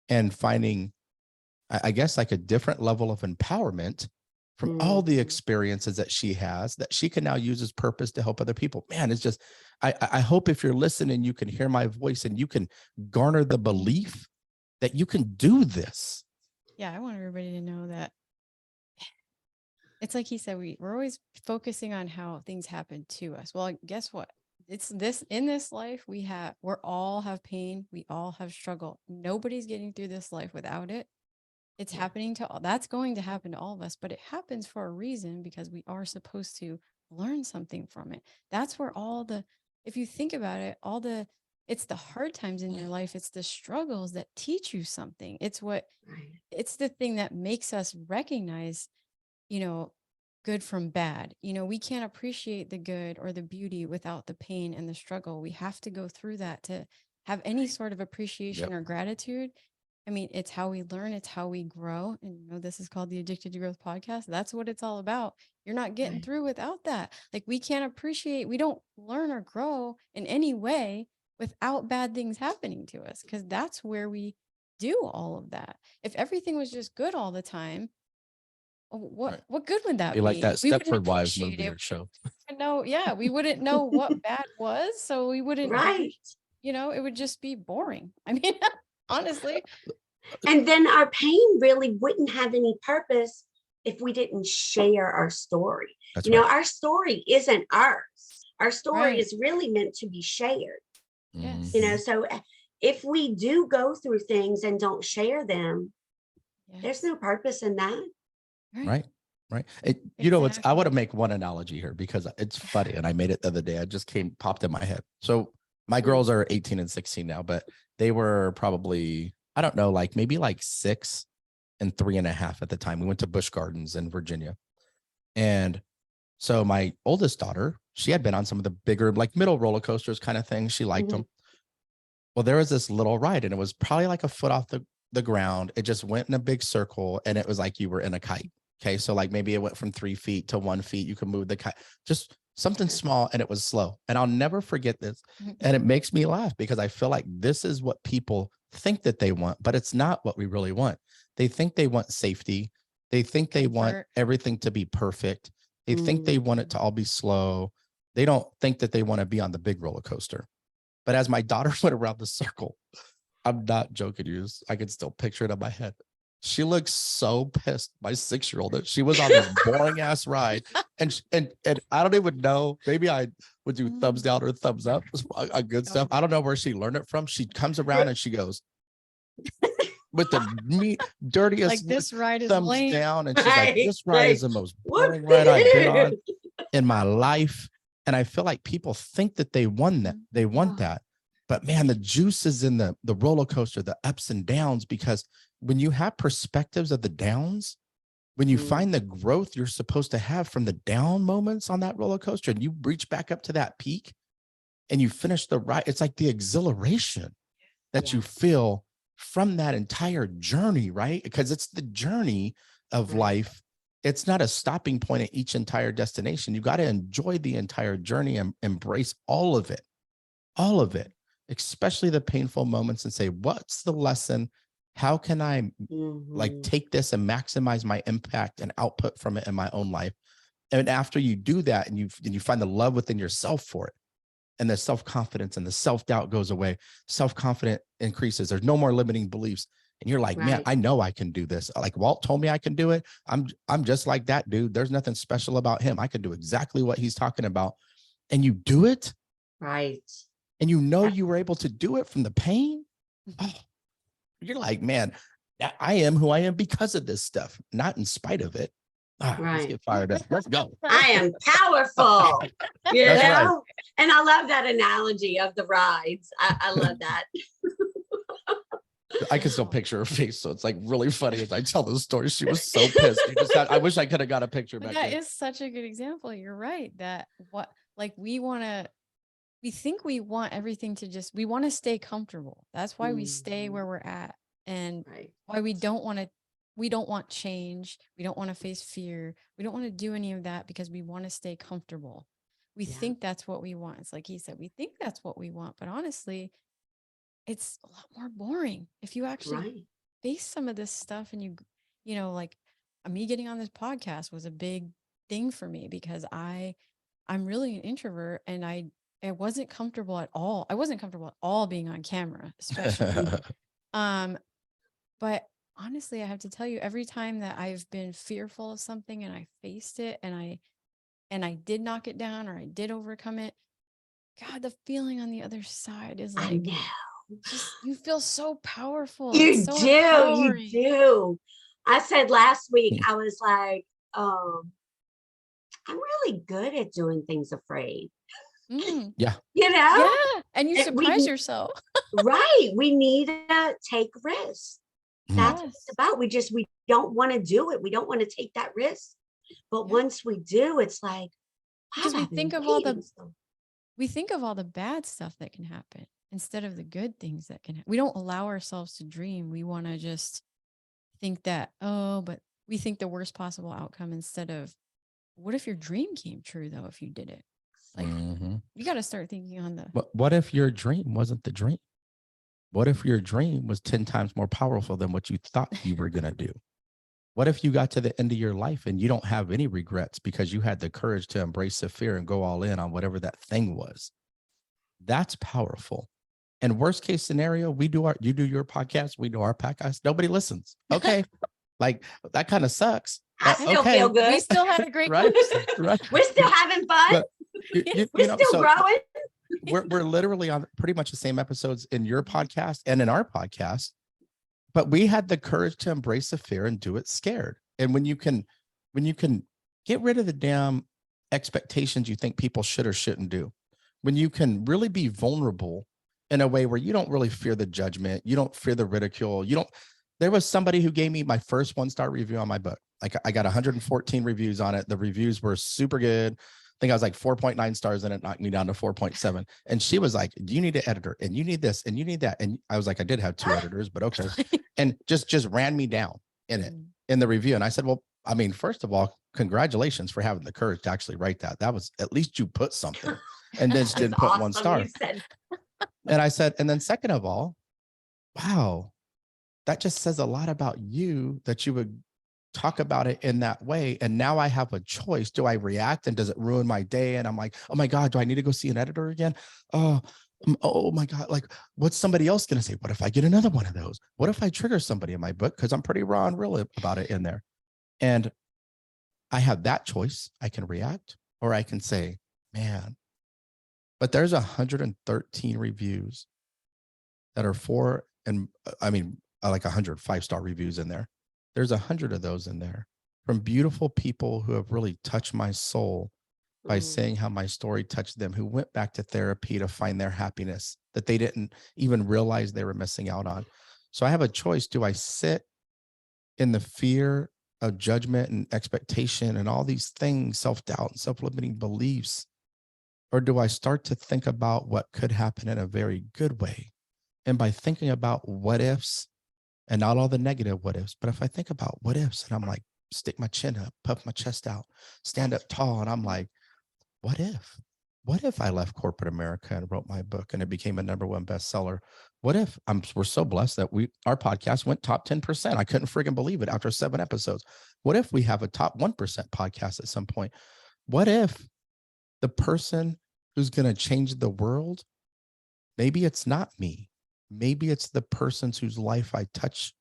and finding, I guess, like a different level of empowerment from all the experiences that she has that she can now use as purpose to help other people. Man, it's just, I hope if you're listening, you can hear my voice and you can garner the belief that you can do this. Yeah, I want everybody to know that it's like he said, we're always focusing on how things happen to us. Well, guess what? It's this in this life we're all have pain. We all have struggle. Nobody's getting through this life without it. It's happening to all. That's going to happen to all of us, but it happens for a reason because we are supposed to learn something from it. That's where if you think about it, it's the hard times in your life. It's the struggles that teach you something. It's the thing that makes us recognize, good from bad. We can't appreciate the good or the beauty without the pain and the struggle. We have to go through that to have any sort of appreciation or gratitude. I mean, it's how we learn, it's how we grow. And this is called the Addicted to Growth podcast. That's what it's all about. You're not getting through without that. Like we don't learn or grow in any way without bad things happening to us, because that's where we do all of that. If everything was just good all the time, what good would that be? Like that Stepford Wives movie or show. No, yeah, we wouldn't know what bad was, so we wouldn't. It would just be boring. I mean, honestly. And then our pain really wouldn't have any purpose if we didn't share our story. That's our story isn't ours. Our story is really meant to be shared. Yes. So if we do go through things and don't share them, there's no purpose in that. Right. I want to make one analogy here because it's funny. And I made it the other day. Popped in my head. So my girls are 18 and 16 now, but they were probably, I don't know, maybe 6 and 3.5 at the time. We went to Busch Gardens in Virginia. And so my oldest daughter, she had been on some of the bigger, middle roller coasters kind of things. She liked them. Well, there was this little ride and it was probably a foot off the ground. It just went in a big circle and it was like you were in a kite. Okay. So maybe it went from 3 feet to 1 feet. You can move the kite, just something small, and it was slow. And I'll never forget this. And it makes me laugh because I feel like this is what people think that they want, but it's not what we really want. They think they want safety. They think they want everything to be perfect. They think they want it to all be slow. They don't think that they want to be on the big roller coaster. But as my daughter went around the circle, I'm not joking you. I can still picture it in my head. She looked so pissed, my 6-year-old, that she was on this boring ass ride. And I don't even know, maybe I would do thumbs down or thumbs up on good stuff. I don't know where she learned it from. She comes around and she goes with the dirtiest this ride is thumbs lame. Down. And she's like, this ride is the most boring ride I've been on in my life. And I feel like people think that they won that. They want that. But man, the juice is in the roller coaster, the ups and downs, because when you have perspectives of the downs, when you find the growth you're supposed to have from the down moments on that roller coaster and you reach back up to that peak and you finish the ride, it's like the exhilaration that you feel from that entire journey, right? Because it's the journey of life. It's not a stopping point at each entire destination. You got to enjoy the entire journey and embrace all of it, especially the painful moments, and say, what's the lesson? How can I take this and maximize my impact and output from it in my own life? And after you do that and you find the love within yourself for it, and the self-confidence and the self-doubt goes away, self-confidence increases. There's no more limiting beliefs. And you're like, man, I know I can do this. Like Walt told me I can do it. I'm just like that dude. There's nothing special about him. I can do exactly what he's talking about. And you do it. Right. And you were able to do it from the pain. Oh, you're like, man, I am who I am because of this stuff, not in spite of it. Let's get fired up. Let's go. I am powerful. That's right. And I love that analogy of the rides. I love that. I can still picture her face, so it's really funny as I tell the story. She was so pissed. I wish I could have got a picture back then. That is such a good example. You're right. That we think we want everything to we want to stay comfortable. That's why we stay where we're at, and why we don't want to we don't want change. We don't want to face fear. We don't want to do any of that because we want to stay comfortable. We think that's what we want. It's like he said, we think that's what we want, but honestly, it's a lot more boring if you actually face some of this stuff. And you know, like me getting on this podcast was a big thing for me because I'm really an introvert, and I wasn't comfortable at all. I wasn't comfortable at all being on camera, especially. But honestly, I have to tell you, every time that I've been fearful of something and I faced it and I did knock it down or I did overcome it, God, the feeling on the other side is I like, know. just, you feel so powerful. You It's so do. empowering. You do. I said last week, I was like, I'm really good at doing things afraid. Yeah. You know? Yeah. And you surprise yourself. Right. We need to take risks. That's what it's about. We don't want to do it. We don't want to take that risk. But once we do, it's like, because we think of all the bad stuff that can happen instead of the good things that can happen. We don't allow ourselves to dream. We want to just think that, but we think the worst possible outcome instead of, what if your dream came true though, if you did it? Like you got to start thinking on the. But what if your dream wasn't the dream? What if your dream was 10 times more powerful than what you thought you were going to do? What if you got to the end of your life and you don't have any regrets because you had the courage to embrace the fear and go all in on whatever that thing was? That's powerful. And worst case scenario, you do your podcast, we do our podcast. Nobody listens. Okay. Like that kind of sucks. I still feel good. We still had a great right? We're still having fun. We're still growing. We're literally on pretty much the same episodes in your podcast and in our podcast, but we had the courage to embrace the fear and do it scared. And when you can get rid of the damn expectations you think people should or shouldn't do, when you can really be vulnerable in a way where you don't really fear the judgment, you don't fear the ridicule, there was somebody who gave me my first 1-star review on my book. Like I got 114 reviews on it. The reviews were super good. I think I was like 4.9 stars and it knocked me down to 4.7. And she was like, do you need an editor? And you need this and you need that. And I was like, I did have 2 editors, but okay. And just ran me down in it, in the review. And I said, well, I mean, first of all, congratulations for having the courage to actually write that. That was, at least you put something, and then she didn't put awesome. 1 star. And I said, and then second of all, wow, that just says a lot about you that you would talk about it in that way. And now I have a choice. Do I react and does it ruin my day? And I'm like, oh my God, do I need to go see an editor again? Oh my God. Like, what's somebody else going to say? What if I get another one of those? What if I trigger somebody in my book? Because I'm pretty raw and real about it in there. And I have that choice. I can react or I can say, man, but there's 113 reviews that are like 100 5-star reviews in there. There's 100 of those in there from beautiful people who have really touched my soul by saying how my story touched them, who went back to therapy to find their happiness that they didn't even realize they were missing out on. So I have a choice. Do I sit in the fear of judgment and expectation and all these things, self-doubt and self-limiting beliefs? Or do I start to think about what could happen in a very good way? And by thinking about what ifs, and not all the negative what ifs, but if I think about what ifs and I'm like, stick my chin up, puff my chest out, stand up tall. And I'm like, what if I left corporate America and wrote my book and it became a #1 bestseller? What if we're so blessed that our podcast went top 10%. I couldn't freaking believe it after 7 episodes. What if we have a top 1% podcast at some point? What if the person who's going to change the world, maybe it's not me. Maybe it's the person whose life I touch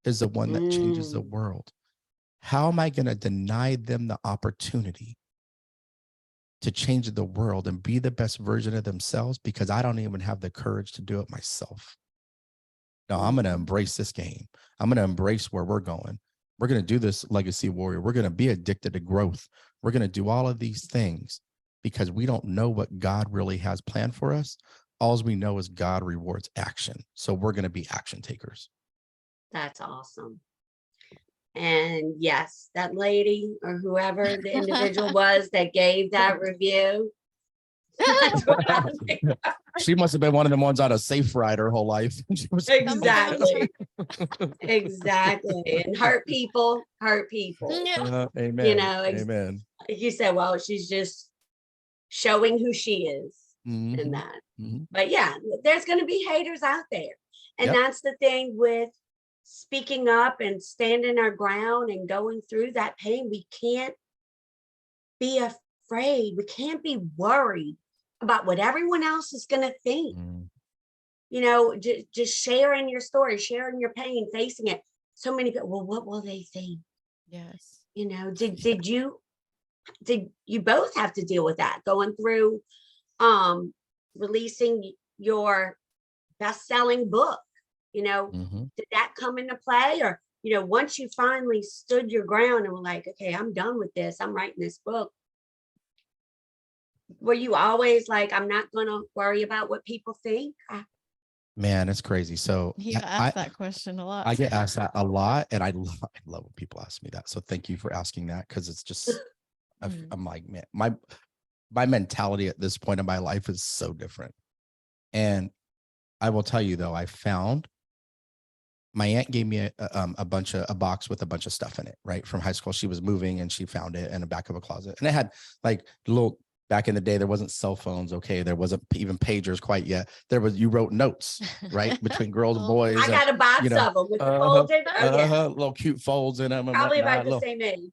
is the one that changes the world. How am I going to deny them the opportunity to change the world and be the best version of themselves because I don't even have the courage to do it myself? No, I'm going to embrace this game. I'm going to embrace where we're going. We're going to do this, Legacy Warrior. We're going to be addicted to growth. We're going to do all of these things because we don't know what God really has planned for us. All we know is God rewards action. So we're going to be action takers. That's awesome. And yes, that lady or whoever the individual was that gave that review, That's what I think. She must have been one of them ones on a safe ride her whole life. She was- Exactly. Exactly. And hurt people. Yeah. Amen. You know, Amen. You said, well, she's just showing who she is in that. But yeah, there's going to be haters out there. And that's the thing with speaking up and standing our ground and going through that pain. We can't be afraid. We can't be worried about what everyone else is going to think. You know, just sharing your story, sharing your pain, facing it. So many people, well, what will they think? Yes. You know, did you both have to deal with that going through releasing your best-selling book? You know, did that come into play? Or, you know, once you finally stood your ground and were like, okay, I'm done with this, I'm writing this book, were you always like, I'm not going to worry about what people think? Man, it's crazy. So He asked that question a lot. I get asked that a lot, and I love when people ask me that. So thank you for asking that, because it's just I'm like, man, my mentality at this point in my life is so different. And I will tell you though, I found my aunt gave me a box with a bunch of stuff in it, right? From high school. She was moving and she found it in the back of a closet, and it had like little. Back in the day, there wasn't cell phones. Okay, there wasn't even pagers quite yet. You wrote notes, right, between girls and boys. I got a box of them with the folds in them. Little cute folds in them. Probably about the same age.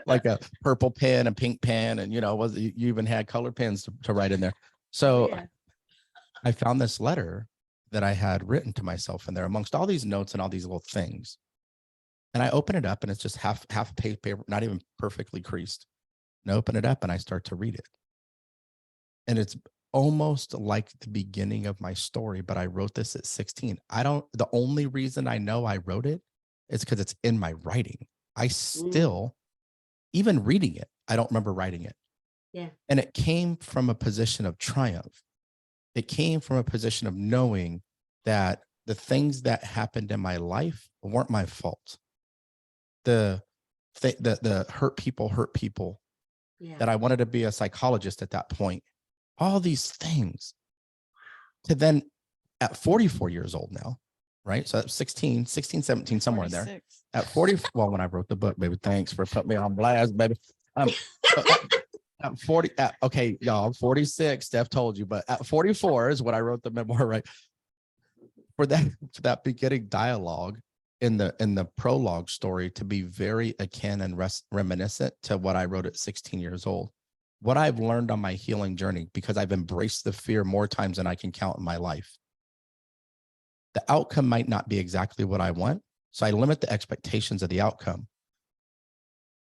Like a purple pen, a pink pen, and you even had color pens to write in there. So I found this letter that I had written to myself in there amongst all these notes and all these little things. And I open it up, and it's just half a page paper, not even perfectly creased. And I open it up and I start to read it. And it's almost like the beginning of my story, but I wrote this at 16. The only reason I know I wrote it is because it's in my writing. I still, even reading it, I don't remember writing it. Yeah. And it came from a position of triumph. It came from a position of knowing that the things that happened in my life weren't my fault. The hurt people. That I wanted to be a psychologist at that point. All these things. To then at 44 years old now, right? So at 16, 17, somewhere in there. At 40, well, when I wrote the book, baby, thanks for putting me on blast, baby. At 40, okay, y'all, I'm 46, Steph told you, but at 44 is when I wrote the memoir, right? For that beginning dialogue in the prologue story to be very akin and reminiscent to what I wrote at 16 years old. What I've learned on my healing journey, because I've embraced the fear more times than I can count in my life. The outcome might not be exactly what I want, so I limit the expectations of the outcome.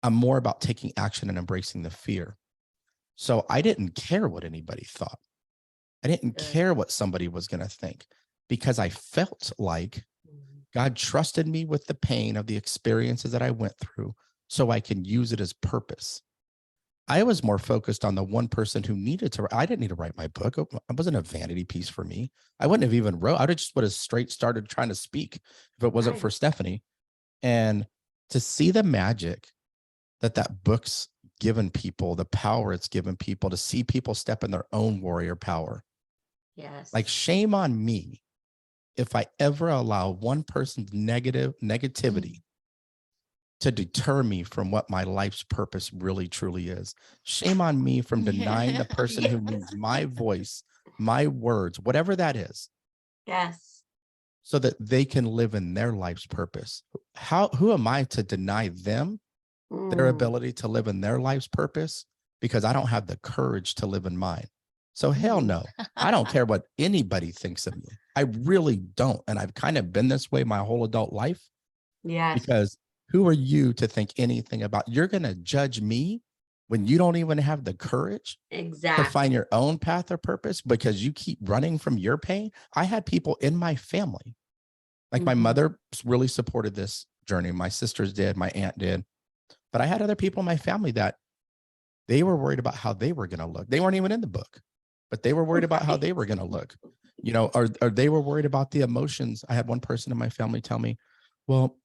I'm more about taking action and embracing the fear. So I didn't care what anybody thought. I didn't care what somebody was going to think, because I felt like God trusted me with the pain of the experiences that I went through so I can use it as purpose. I was more focused on the one person who needed to. I didn't need to write my book. It wasn't a vanity piece for me. I wouldn't have even wrote. I would have straight started trying to speak if it wasn't for Stephanie. And to see the magic that book's given people, the power it's given people, to see people step in their own warrior power. Yes. Like, shame on me if I ever allow one person's negativity to deter me from what my life's purpose really truly is. Shame on me from denying the person who needs my voice, my words, whatever that is. Yes. So that they can live in their life's purpose. Who am I to deny them their ability to live in their life's purpose because I don't have the courage to live in mine? So hell no, I don't care what anybody thinks of me. I really don't. And I've kind of been this way my whole adult life. Yes. Because who are you to think anything about? You're going to judge me when you don't even have the courage to find your own path or purpose because you keep running from your pain. I had people in my family, like my mother really supported this journey. My sisters did, my aunt did. But I had other people in my family that they were worried about how they were going to look. They weren't even in the book, but they were worried about how they were going to look, or they were worried about the emotions. I had one person in my family tell me, well,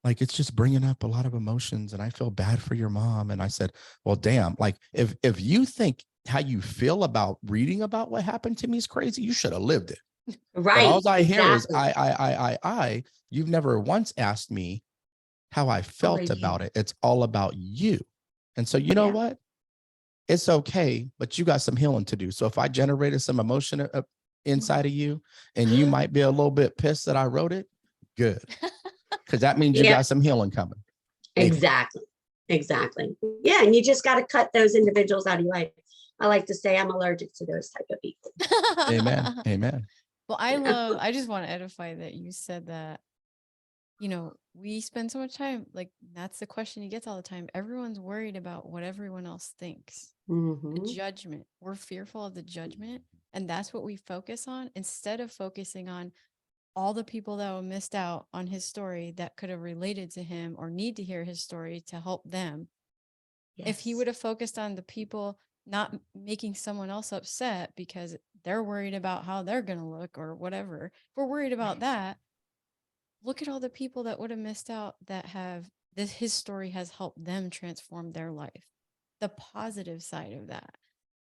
like, it's just bringing up a lot of emotions and I feel bad for your mom. And I said, well, damn, like if you think how you feel about reading about what happened to me is crazy, you should have lived it. But Right. all I hear is Exactly. you've never once asked me how I felt Always about you. it. It's all about you. And so, you know Yeah. what? It's okay, but you got some healing to do. So if I generated some emotion inside of you and you might be a little bit pissed that I wrote it, good. Because that means you Yeah. got some healing coming. Maybe. Exactly. Exactly. Yeah. And you just got to cut those individuals out of your life. I like to say I'm allergic to those type of people. Amen. Amen. Well, I just want to edify that you said that, we spend so much time, like, that's the question he gets all the time. Everyone's worried about what everyone else thinks. The Mm-hmm. judgment. We're fearful of the judgment. And that's what we focus on instead of focusing on all the people that were missed out on his story that could have related to him or need to hear his story to help them. Yes. If he would have focused on the people not making someone else upset because they're worried about how they're going to look or whatever, if we're worried about that, look at all the people that would have missed out that have this, his story has helped them transform their life. The positive side of that.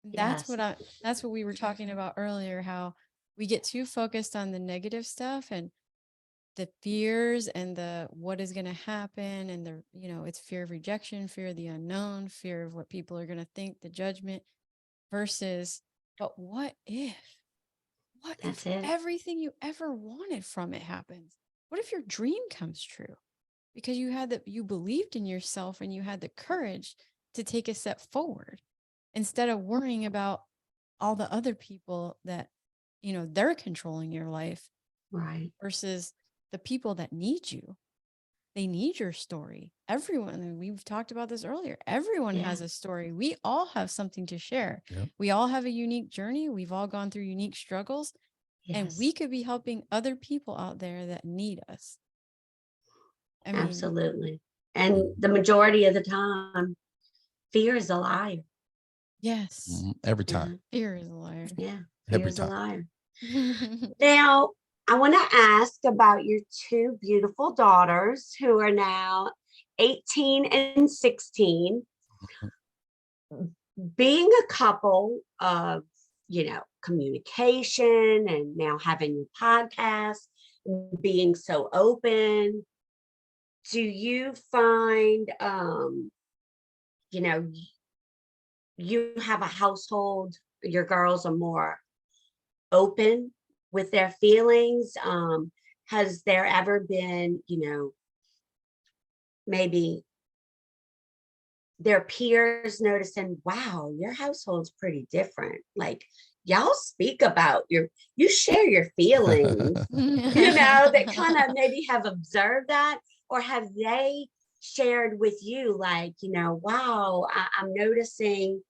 That's Yes. that's what we were talking about earlier, how we get too focused on the negative stuff and the fears and the what is going to happen and the, it's fear of rejection, fear of the unknown, fear of what people are going to think, the judgment versus, but what if That's it. everything you ever wanted from it happens? What if your dream comes true? Because you believed in yourself and you had the courage to take a step forward instead of worrying about all the other people that, they're controlling your life. Right. Versus the people that need you. They need your story. Everyone, we've talked about this earlier. Everyone has a story. We all have something to share. Yep. We all have a unique journey. We've all gone through unique struggles. Yes. And we could be helping other people out there that need us. I mean, absolutely. And the majority of the time, fear is a liar. Yes. Every time. Fear is a liar. Yeah. Every Fear is a time. liar. Now, I want to ask about your two beautiful daughters who are now 18 and 16. Being a couple of, communication and now having your podcast, being so open, do you find, you have a household, your girls are more open with their feelings? Has there ever been, maybe their peers noticing, wow, your household's pretty different. Like y'all speak about you share your feelings, they kind of maybe have observed that, or have they shared with you like, wow, I'm noticing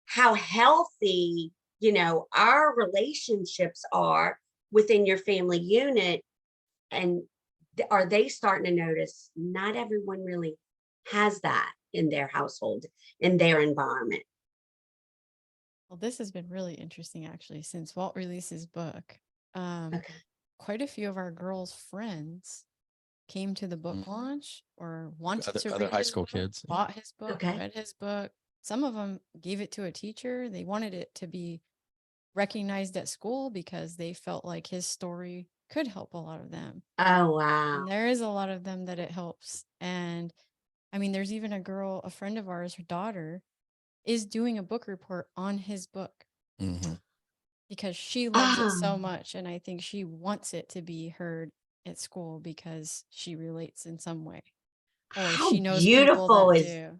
how healthy, our relationships are within your family unit. And are they starting to notice not everyone really has that in their household, in their environment? Well, this has been really interesting, actually, since Walt released his book. Okay. Quite a few of our girls' friends came to the book launch or wanted to other read high his school book, kids. bought his book, Okay. read his book. Some of them gave it to a teacher. They wanted it to be recognized at school because they felt like his story could help a lot of them. Oh, wow. And there is a lot of them that it helps. And I mean, there's even a friend of ours, her daughter is doing a book report on his book because she loves it so much. And I think she wants it to be heard at school because she relates in some way. Or how she knows beautiful people that is do.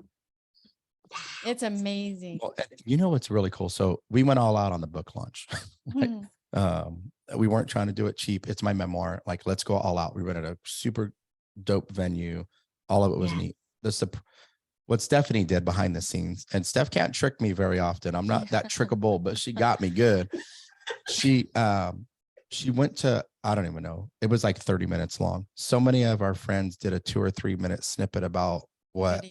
It's amazing. Well, you know what's really cool? So we went all out on the book launch. Like, we weren't trying to do it cheap. It's my memoir. Like, let's go all out. We rented a super dope venue. All of it was neat. What Stephanie did behind the scenes, and Steph can't trick me very often. I'm not that trickable, but she got me good. She went to, I don't even know. It was like 30 minutes long. So many of our friends did a 2 or 3 minute snippet about a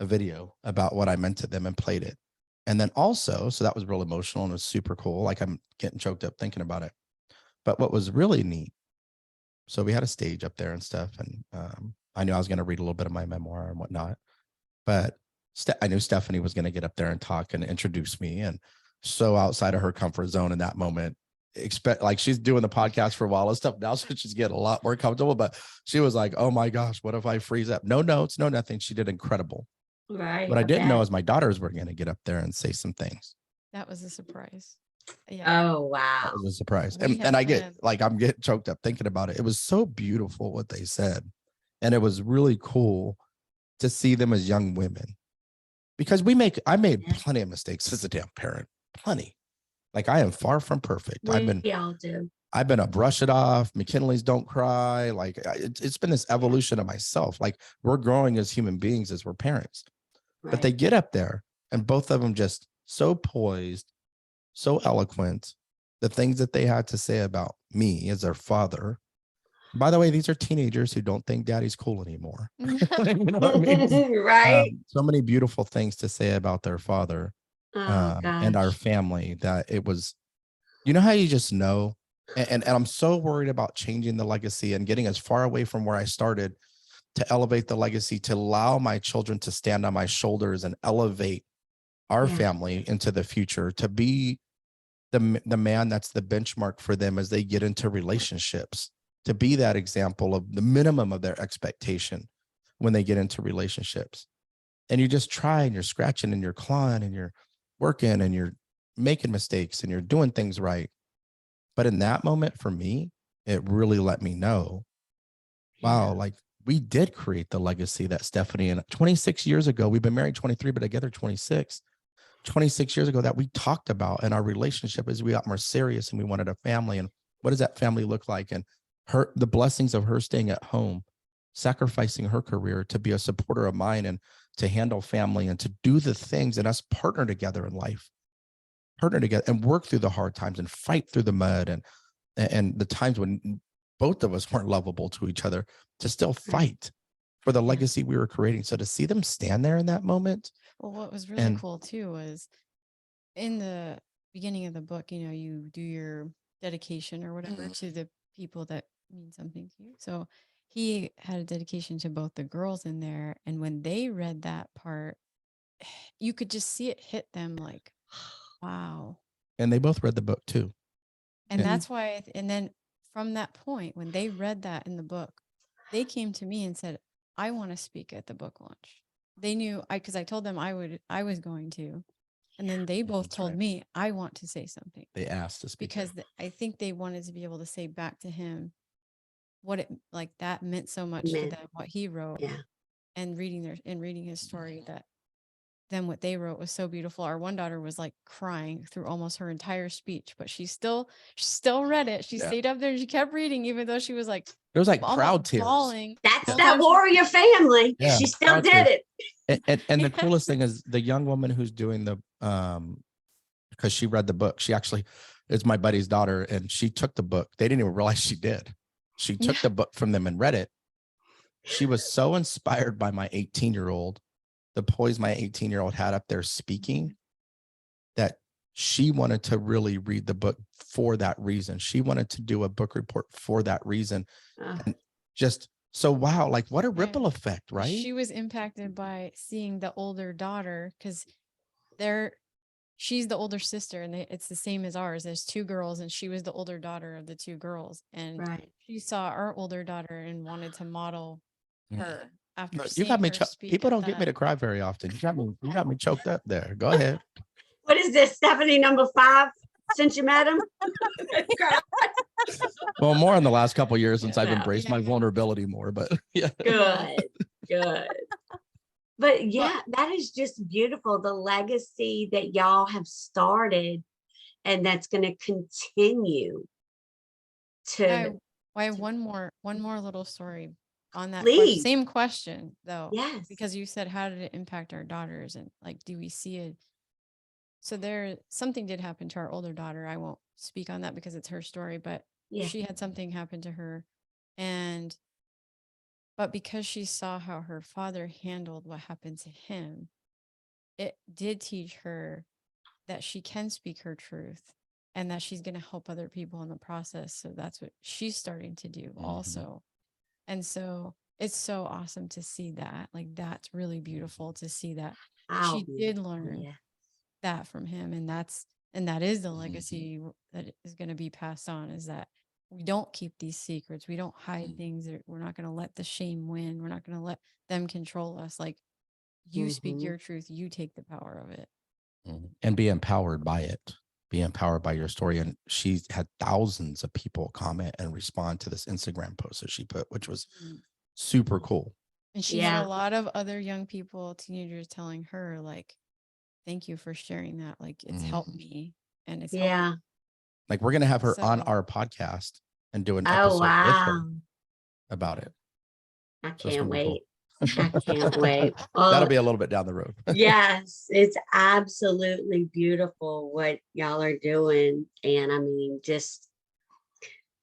video about what I meant to them and played it. And then also, so that was real emotional and it was super cool. Like I'm getting choked up thinking about it. But what was really neat So we had a stage up there and stuff. And I knew I was going to read a little bit of my memoir and whatnot. But I knew Stephanie was going to get up there and talk and introduce me. And so outside of her comfort zone in that moment, like she's doing the podcast for a while and stuff now, so she's getting a lot more comfortable. But she was like, oh my gosh, what if I freeze up? No notes, no nothing. She did incredible. Right. What I didn't know is my daughters were going to get up there and say some things. That was a surprise. Yeah. Oh, wow. That was a surprise. And I get like, I'm getting choked up thinking about it. It was so beautiful what they said. And it was really cool to see them as young women, because I made plenty of mistakes as a damn parent, plenty. Like I am far from perfect. We all do. I've been a brush it off. McKinley's don't cry. Like it's been this evolution of myself. Like we're growing as human beings as we're parents, but they get up there and both of them just so poised, so eloquent, the things that they had to say about me as their father. By the way, these are teenagers who don't think daddy's cool anymore. You know what I mean? Right. So many beautiful things to say about their father and our family, that it was, you know how you just know, and I'm so worried about changing the legacy and getting as far away from where I started to elevate the legacy, to allow my children to stand on my shoulders and elevate our family into the future, to be the man that's the benchmark for them as they get into relationships, to be that example of the minimum of their expectation when they get into relationships. And you just try and you're scratching and you're clawing and you're working and you're making mistakes and you're doing things right. But in that moment for me, it really let me know, wow, like we did create the legacy that Stephanie, and 26 years ago, we've been married 23, but together 26 years ago, that we talked about in our relationship as we got more serious and we wanted a family. And what does that family look like? And the blessings of her staying at home, sacrificing her career to be a supporter of mine and to handle family and to do the things, and us partner together in life, partner together and work through the hard times and fight through the mud and the times when both of us weren't lovable to each other, to still fight for the legacy we were creating. So to see them stand there in that moment. Well, what was really cool too was in the beginning of the book, you know, you do your dedication or whatever to the people that mean something to you. So he had a dedication to both the girls in there. And when they read that part, you could just see it hit them like, wow. And they both read the book too. And that's why, and then from that point, when they read that in the book, they came to me and said, I want to speak at the book launch. They knew because I told them I was going to. And then they both told me, I want to say something. They asked to speak. Because I think they wanted to be able to say back to him what it, like that meant so much to them, what he wrote. Yeah. And reading his story, that then what they wrote was so beautiful. Our one daughter was like crying through almost her entire speech, but she still read it. She stayed up there and she kept reading, even though she was like, there was like proud tears. Bawling. That's that warrior family. Yeah, she still did it. And the coolest thing is the young woman who's doing the, because she read the book, she actually is my buddy's daughter, and she took the book. They didn't even realize she did. She took the book from them and read it. She was so inspired by my 18-year-old, the poise my 18-year-old had up there speaking, that she wanted to really read the book for that reason. She wanted to do a book report for that reason. And just so, wow, like what a ripple effect, right? She was impacted by seeing the older daughter, because she's the older sister, and it's the same as ours. There's two girls, and she was the older daughter of the two girls. And she saw our older daughter and wanted to model her. After you got me people don't get me to cry very often. You got me choked up there. Go ahead. What is this, Stephanie, number 5 since you met him? Well, more in the last couple of years since I've embraced my vulnerability more, but Good. But that is just beautiful. The legacy that y'all have started, and that's going to continue to. I have one more little story on that same question, though. Yes. Because you said, how did it impact our daughters? And like, do we see it? So something did happen to our older daughter. I won't speak on that because it's her story, but she had something happen to her. But because she saw how her father handled what happened to him, it did teach her that she can speak her truth and that she's going to help other people in the process. So that's what she's starting to do also. And so it's so awesome to see that. Like, that's really beautiful to see that she did learn that from him. And that is the legacy that is going to be passed on, is that we don't keep these secrets. We don't hide things. We're not going to let the shame win. We're not going to let them control us. Like, you speak your truth, you take the power of it. And be empowered by it. Be empowered by your story. And she's had thousands of people comment and respond to this Instagram post that she put, which was super cool. And she had a lot of other young people, teenagers, telling her, like, thank you for sharing that. Like, it's helped me. And it's helped me. Like, we're going to have her on our podcast and do an episode with her about it. I can't wait. I can't wait. That'll be a little bit down the road. Yes, it's absolutely beautiful what y'all are doing. And I mean, just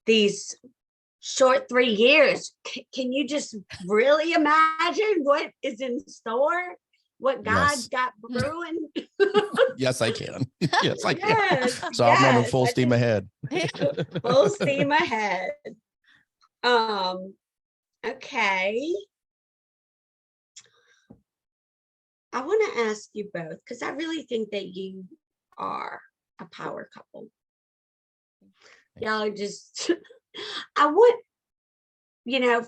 these short 3 years, can you just really imagine what is in store? What God's got brewing? Yes, I can. Yes, I can. So I'm running full steam ahead. Full steam ahead. Okay. I want to ask you both, because I really think that you are a power couple. Y'all are just, I want,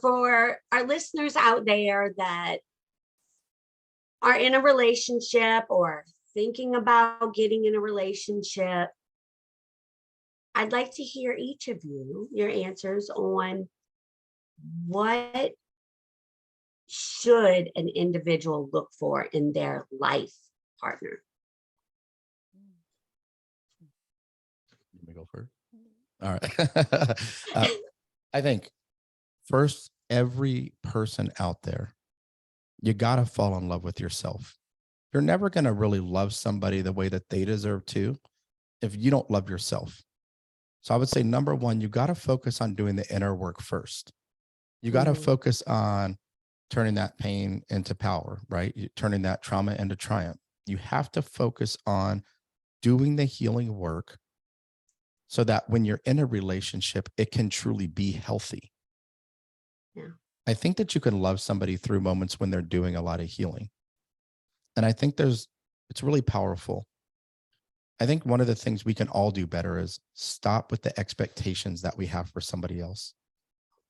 for our listeners out there that are in a relationship or thinking about getting in a relationship, I'd like to hear each of you, your answers on what should an individual look for in their life partner. Let me go first. All right. I think first, every person out there, you got to fall in love with yourself. You're never going to really love somebody the way that they deserve to if you don't love yourself. So I would say, number one, you got to focus on doing the inner work first. You got to focus on turning that pain into power, right? Turning that trauma into triumph. You have to focus on doing the healing work so that when you're in a relationship, it can truly be healthy. Yeah. I think that you can love somebody through moments when they're doing a lot of healing. And I think it's really powerful. I think one of the things we can all do better is stop with the expectations that we have for somebody else.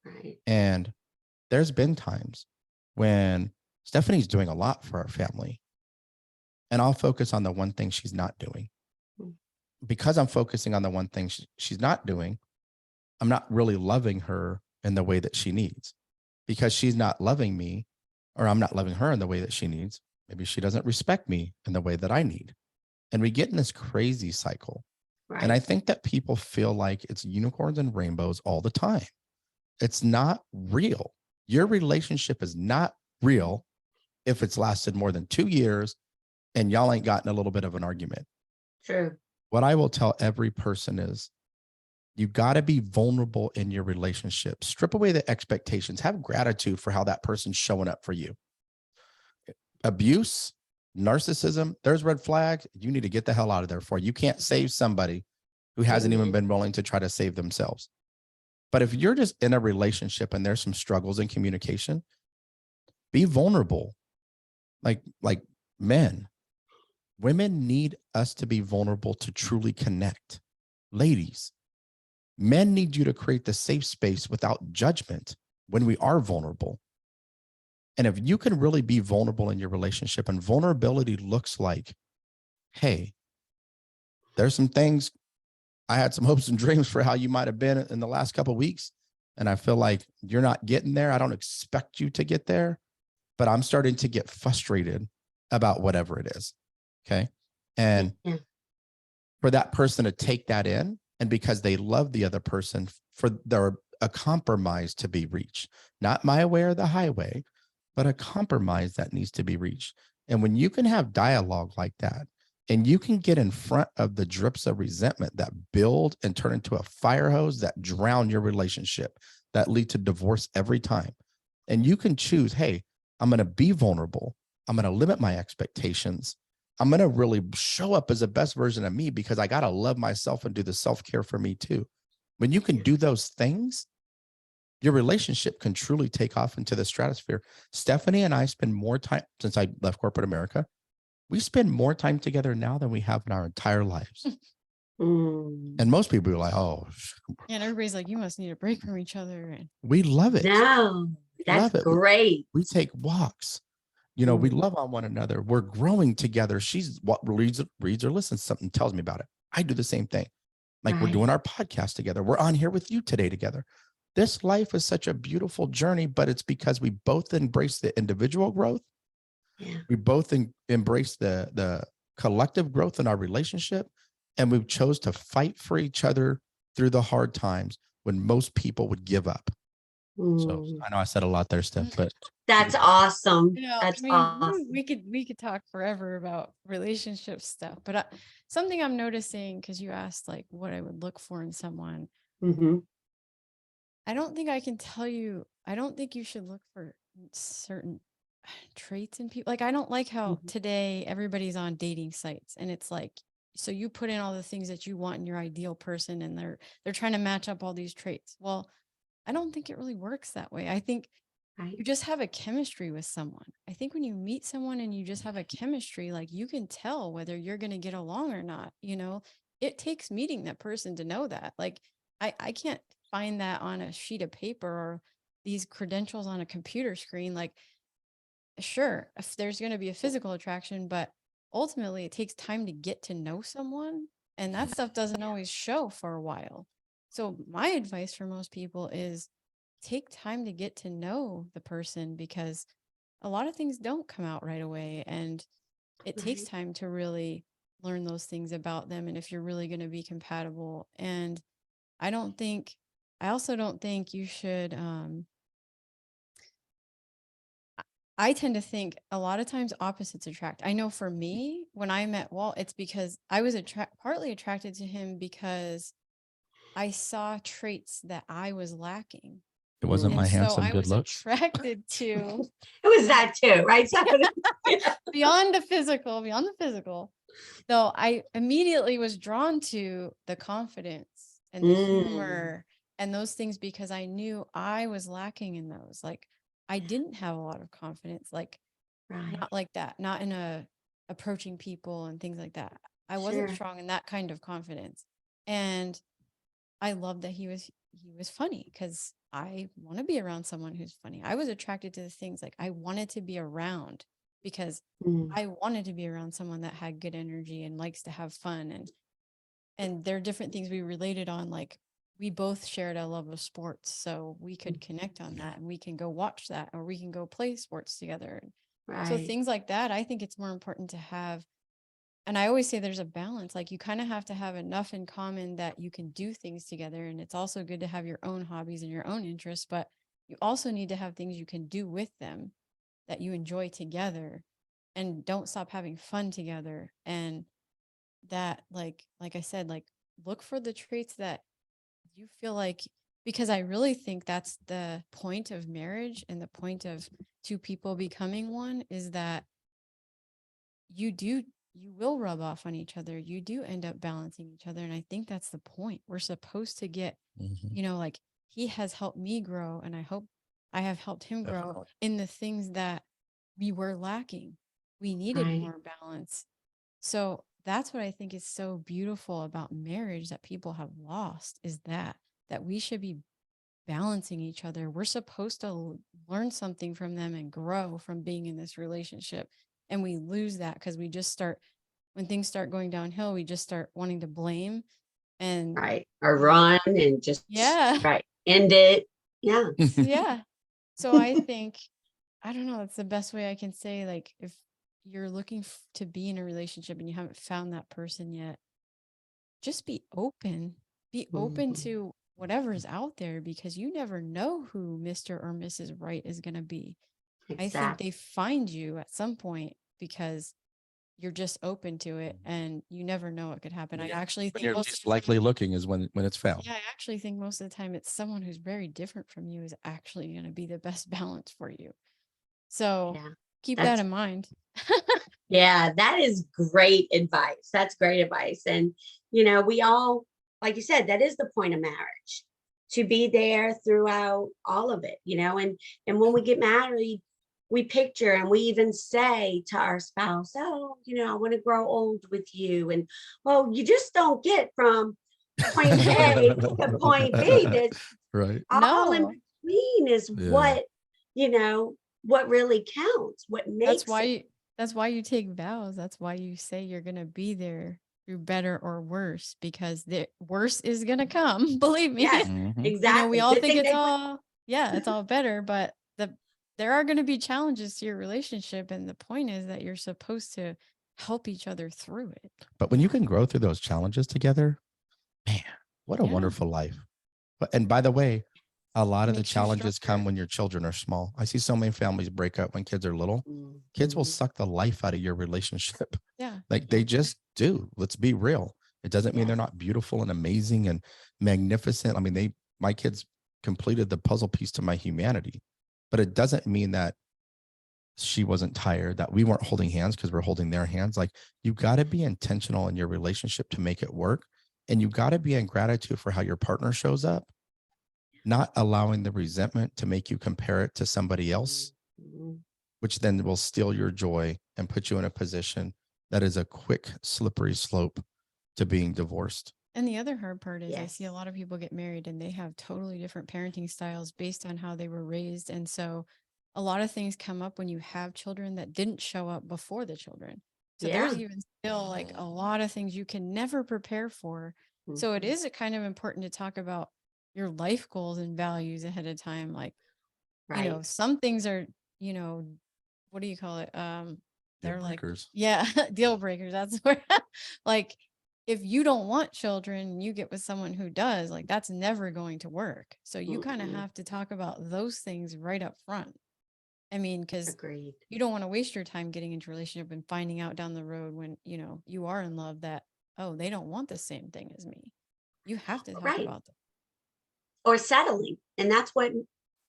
Right. And there's been times when Stephanie's doing a lot for our family, and I'll focus on the one thing she's not doing. Because I'm focusing on the one thing she's not doing, I'm not really loving her in the way that she needs. Because she's not loving me, or I'm not loving her in the way that she needs, maybe she doesn't respect me in the way that I need. And we get in this crazy cycle. Right. And I think that people feel like it's unicorns and rainbows all the time. It's not real. Your relationship is not real if it's lasted more than 2 years and y'all ain't gotten a little bit of an argument. True. What I will tell every person is, you got to be vulnerable in your relationship. Strip away the expectations. Have gratitude for how that person's showing up for you. Abuse, narcissism, there's red flags. You need to get the hell out of there for. You can't save somebody who hasn't even been willing to try to save themselves. But if you're just in a relationship and there's some struggles in communication, be vulnerable. Like men, women need us to be vulnerable to truly connect. Ladies, men need you to create the safe space without judgment when we are vulnerable. And if you can really be vulnerable in your relationship, and vulnerability looks like, hey, there's some things, I had some hopes and dreams for how you might have been in the last couple of weeks. And I feel like you're not getting there. I don't expect you to get there, but I'm starting to get frustrated about whatever it is. Okay. And for that person to take that in, and because they love the other person, for a compromise to be reached, not my way or the highway, but a compromise that needs to be reached. And when you can have dialogue like that, and you can get in front of the drips of resentment that build and turn into a fire hose that drown your relationship, that lead to divorce every time. And you can choose, hey, I'm going to be vulnerable. I'm going to limit my expectations. I'm going to really show up as the best version of me because I got to love myself and do the self-care for me too. When you can do those things, your relationship can truly take off into the stratosphere. Stephanie and I spend more time since I left corporate America. We spend more time together now than we have in our entire lives. And most people are like, oh. And everybody's like, you must need a break from each other. And we love it. No, that's great. We take walks. You know, we love on one another. We're growing together. She's what reads or listens, something tells me about it. I do the same thing. Like we're doing our podcast together. We're on here with you today together. This life is such a beautiful journey, but it's because we both embrace the individual growth. Yeah. We both embrace the collective growth in our relationship. And we chose to fight for each other through the hard times when most people would give up. So I know I said a lot there, Steph, but that's awesome. You know, that's awesome. We could talk forever about relationship stuff, but something I'm noticing, because you asked like what I would look for in someone. I don't think I can tell you. I don't think you should look for certain traits in people. Like I don't like how today everybody's on dating sites, and it's like, so you put in all the things that you want in your ideal person, and they're trying to match up all these traits. Well, I don't think it really works that way. I think you just have a chemistry with someone. I think when you meet someone and you just have a chemistry, like you can tell whether you're going to get along or not. You know, it takes meeting that person to know that. Like I can't find that on a sheet of paper or these credentials on a computer screen. Like, sure, if there's going to be a physical attraction, but ultimately it takes time to get to know someone, and that stuff doesn't always show for a while. So my advice for most people is take time to get to know the person, because a lot of things don't come out right away, and it takes time to really learn those things about them, and if you're really going to be compatible. And I also don't think you should I tend to think a lot of times opposites attract. I know for me, when I met Walt, it's because I was partly attracted to him because I saw traits that I was lacking. It wasn't my handsome, good looks. Attracted to. It was that too, right? Beyond the physical. So I immediately was drawn to the confidence and the humor and those things, because I knew I was lacking in those. Like I didn't have a lot of confidence, like not like that, not in approaching people and things like that. I wasn't strong in that kind of confidence. And I loved that he was funny, because I want to be around someone who's funny. I was attracted to the things like I wanted to be around, because I wanted to be around someone that had good energy and likes to have fun. And there are different things we related on. Like we both shared a love of sports, so we could connect on that, and we can go watch that, or we can go play sports together. So things like that, I think it's more important to have. And I always say there's a balance. Like you kind of have to have enough in common that you can do things together. And it's also good to have your own hobbies and your own interests, but you also need to have things you can do with them that you enjoy together, and don't stop having fun together. And that, like I said, like look for the traits that you feel like, because I really think that's the point of marriage and the point of two people becoming one, is that you will rub off on each other. You do end up balancing each other. And I think that's the point. We're supposed to get, like he has helped me grow, and I hope I have helped him grow in the things that we were lacking. We needed more balance. So that's what I think is so beautiful about marriage that people have lost, is that we should be balancing each other. We're supposed to learn something from them and grow from being in this relationship. And we lose that because we just when things start going downhill, we just start wanting to blame and or run and just end it. Yeah. So I think, I don't know, that's the best way I can say, like, if you're looking to be in a relationship and you haven't found that person yet, just be open to whatever's out there, because you never know who Mr. or Mrs. Right is going to be. I think they find you at some point because you're just open to it, and you never know what could happen. I actually think you're least likely looking is when it's found. Yeah, I actually think most of the time it's someone who's very different from you is actually going to be the best balance for you. So Keep that in mind. Yeah, that is great advice. That's great advice. And, we all, like you said, that is the point of marriage, to be there throughout all of it, and when we get married, we picture and we even say to our spouse, oh, I want to grow old with you. And, well, you just don't get from point A to point B. There's Right. all in No, between is Yeah. what really counts, what that's makes why it. that's why you take vows. That's why you say you're gonna be there through better or worse, because the worse is gonna come. Believe me. Yes, Mhm. We exactly. all Good think thing it's they put. all, yeah, it's all better, but there are gonna be challenges to your relationship, and the point is that you're supposed to help each other through it. But when you can grow through those challenges together, man, what a Yeah. wonderful life. And by the way, a lot of the Makes you challenges come stronger. when your children are small. I see so many families break up when kids are little. Kids will Mhm. suck the life out of your relationship. Yeah. Like they just do. Let's be real. It doesn't mean they're Yes. not beautiful and amazing and magnificent. I mean, my kids completed the puzzle piece to my humanity, but it doesn't mean that she wasn't tired, that we weren't holding hands because we're holding their hands. Like you got to be intentional in your relationship to make it work. And you got to be in gratitude for how your partner shows up, not allowing the resentment to make you compare it to somebody else, Mhm. which then will steal your joy and put you in a position that is a quick, slippery slope to being divorced. And the other hard part is I see a Yes. lot of people get married and they have totally different parenting styles based on how they were raised. And so a lot of things come up when you have children that didn't show up before the children. So there's Yeah. even still like a lot of things you can never prepare for. So it Mhm. is kind of important to talk about your life goals and values ahead of time. Like, Right. some things are, what do you call it? Deal They're like, breakers. yeah, deal breakers. That's where, like, if you don't want children and you get with someone who does, like, that's never going to work. So you kind of Mhm. have to talk about those things right up front. I mean, because Agreed. you don't want to waste your time getting into a relationship and finding out down the road when, you are in love that, oh, they don't want the same thing as me. You have to talk Right. about them. Or settling. And that's what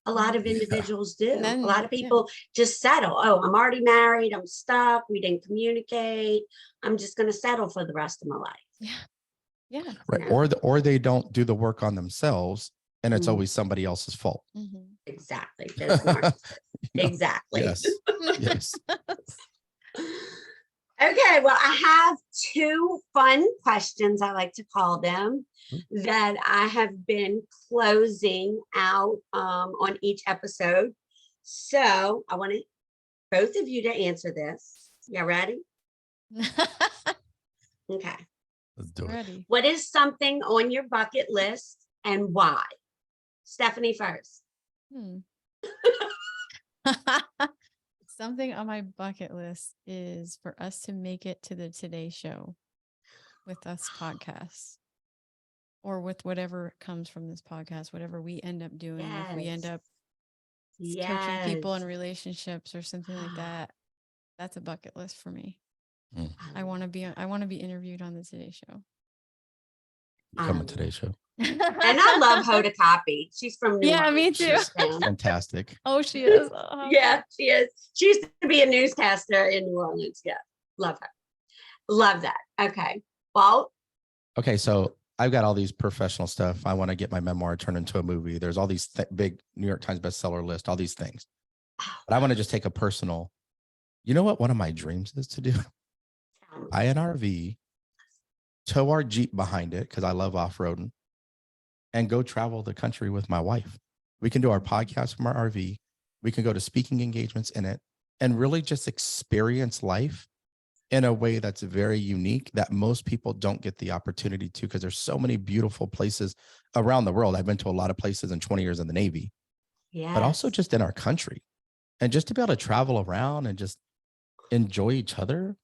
a lot of Yeah. individuals And do. A then, lot of yeah, people just settle. Oh, I'm already married. I'm stuck. We didn't communicate. I'm just going to settle for the rest of my life. yeah, yeah. Right. You know? Or they don't do the work on themselves and it's Mhm. always somebody else's fault. Mhm. Exactly. Those narcissists. Yeah. Exactly. Yes. Yes. Okay, well, I have two fun questions, I like to call them, that I have been closing out on each episode. So I want both of you to answer this. You ready? Okay. Let's do it. Ready. What is something on your bucket list and why? Stephanie first. Hmm. Something on my bucket list is for us to make it to the Today Show with us podcasts, or with whatever comes from this podcast, whatever we end up doing. If we end Yes. up coaching people in Yes. relationships or something like that, that's a bucket list for me. Mm. I want to be interviewed on the Today Show. Come on Today's Show. And I love Hoda Copy. She's from New Yeah, me Orleans. too. Fantastic. Oh, she is. Oh, Yeah, she is. She used to be a newscaster in New Orleans. Yeah, love her. Love that. Okay. Walt. Okay, so I've got all these professional stuff. I want to get my memoir turned into a movie. There's all these big New York Times bestseller list, all these things. But I want to just take a personal, you know what one of my dreams is to do? Buy an RV, tow our Jeep behind it, because I love off-roading, and go travel the country with my wife. We can do our podcast from our RV. We can go to speaking engagements in it and really just experience life in a way that's very unique that most people don't get the opportunity to, because there's so many beautiful places around the world. I've been to a lot of places in 20 years in the Navy, but also Yes. just in our country. And just to be able to travel around and just enjoy each other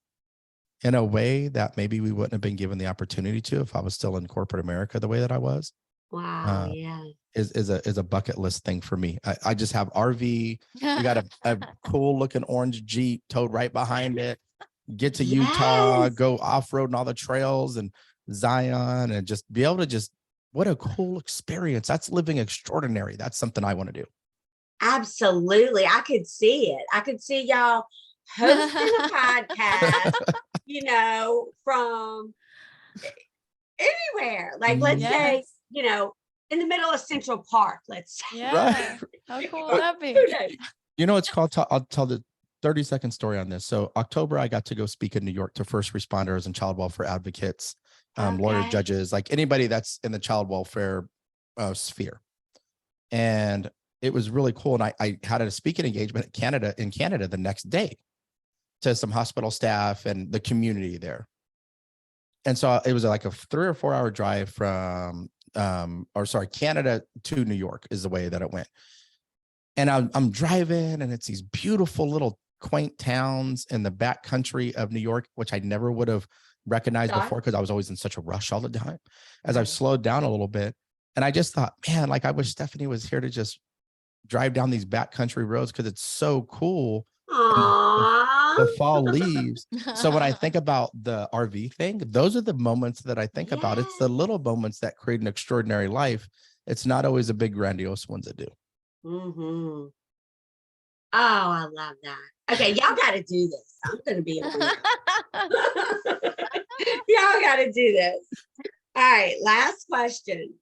in a way that maybe we wouldn't have been given the opportunity to if I was still in corporate America the way that I was. Wow. Yeah. Is a bucket list thing for me. I just have RV. We got a cool looking orange Jeep towed right behind it. Get to Utah, Yes. go off-road on all the trails and Zion, and just be able to what a cool experience. That's living extraordinary. That's something I want to do. Absolutely. I could see it. I could see y'all hosting a podcast, from anywhere. Like, let's say, Yes. in the middle of Central Park, let's say. Yeah. How cool would that be? Who knows? It's called, I'll tell the 30-second story on this. So October, I got to go speak in New York to first responders and child welfare advocates, lawyer, Okay. judges, like anybody that's in the child welfare sphere. And it was really cool. And I had a speaking engagement in Canada the next day to some hospital staff and the community there. And so it was like a 3 or 4 hour drive from, Canada to New York is the way that it went. And I'm driving, and it's these beautiful little quaint towns in the back country of New York, which I never would have recognized before because I was always in such a rush all the time. As I've slowed down a little bit, and I just thought, man, like I wish Stephanie was here to just drive down these back country roads because it's so cool. The fall leaves. So when I think about the RV thing, those are the moments that I think about. It's the little moments that create an extraordinary life. It's not always the big grandiose ones that do. Mm-hmm. Oh, I love that. Okay, y'all got to do this. I'm going to be on there. Y'all got to do this. All right, last question.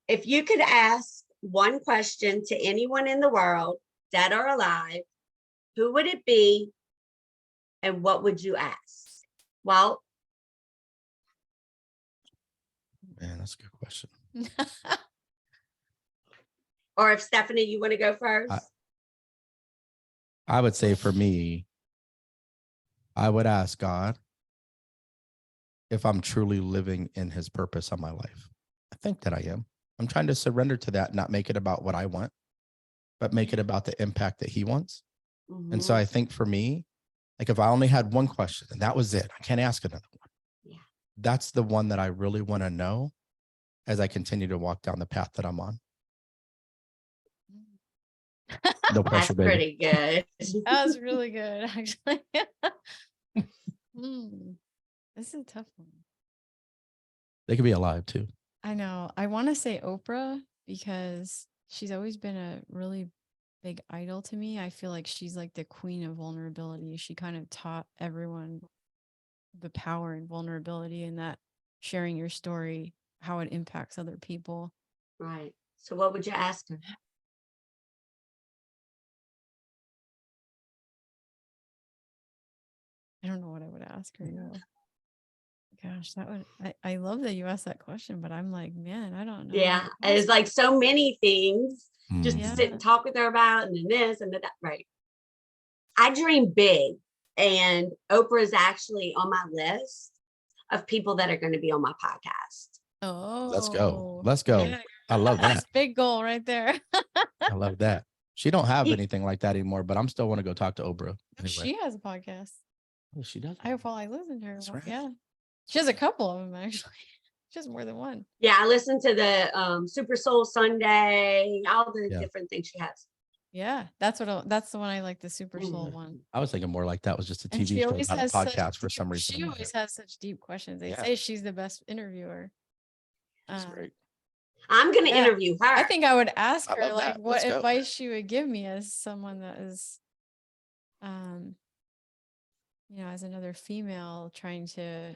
If you could ask one question to anyone in the world, dead or alive, who would it be and what would you ask? Walt? Man, that's a good question. Or if Stephanie, you want to go first? I would say for me, I would ask God if I'm truly living in his purpose on my life. I think that I am. I'm trying to surrender to that, not make it about what I want, but make it about the impact that he wants. Mm-hmm. And so I think for me, like if I only had one question and that was it, I can't ask another one. Yeah. That's the one that I really want to know as I continue to walk down the path that I'm on. No pressure, That's baby. pretty good. That was really good, actually. This is a tough one. They could be alive too. I know. I want to say Oprah because she's always been a really big idol to me. I feel like she's like the queen of vulnerability. She kind of taught everyone the power and vulnerability and that sharing your story, how it impacts other people. Right. So what would you ask her? I don't know what I would ask her. No. Gosh, that would, I love that you asked that question, but I'm like, man, I don't know. Yeah. It's like so many things just to Yeah. sit and talk with her about, and then this and that. Right. I dream big, and Oprah is actually on my list of people that are going to be on my podcast. Oh, Let's go. Let's go. Yeah. I love that. That's a big goal right there. I love that. She don't have anything like that anymore, but I'm still want to go talk to Oprah. Anyway. She has a podcast. Oh, she does. I listen to her. That's right. Yeah. She has a couple of them, actually. She has more than one. Yeah, I listen to the Super Soul Sunday, all the different things she has. Yeah, that's the one I like, the Super Soul one. I was thinking more like that was just a And TV she show, always not a has podcast for some reason. She always has such deep questions. They say she's the best interviewer. That's great. I'm going to interview her. I think I would ask I her love like that. what Let's go. advice she would give me as someone that is, as another female trying to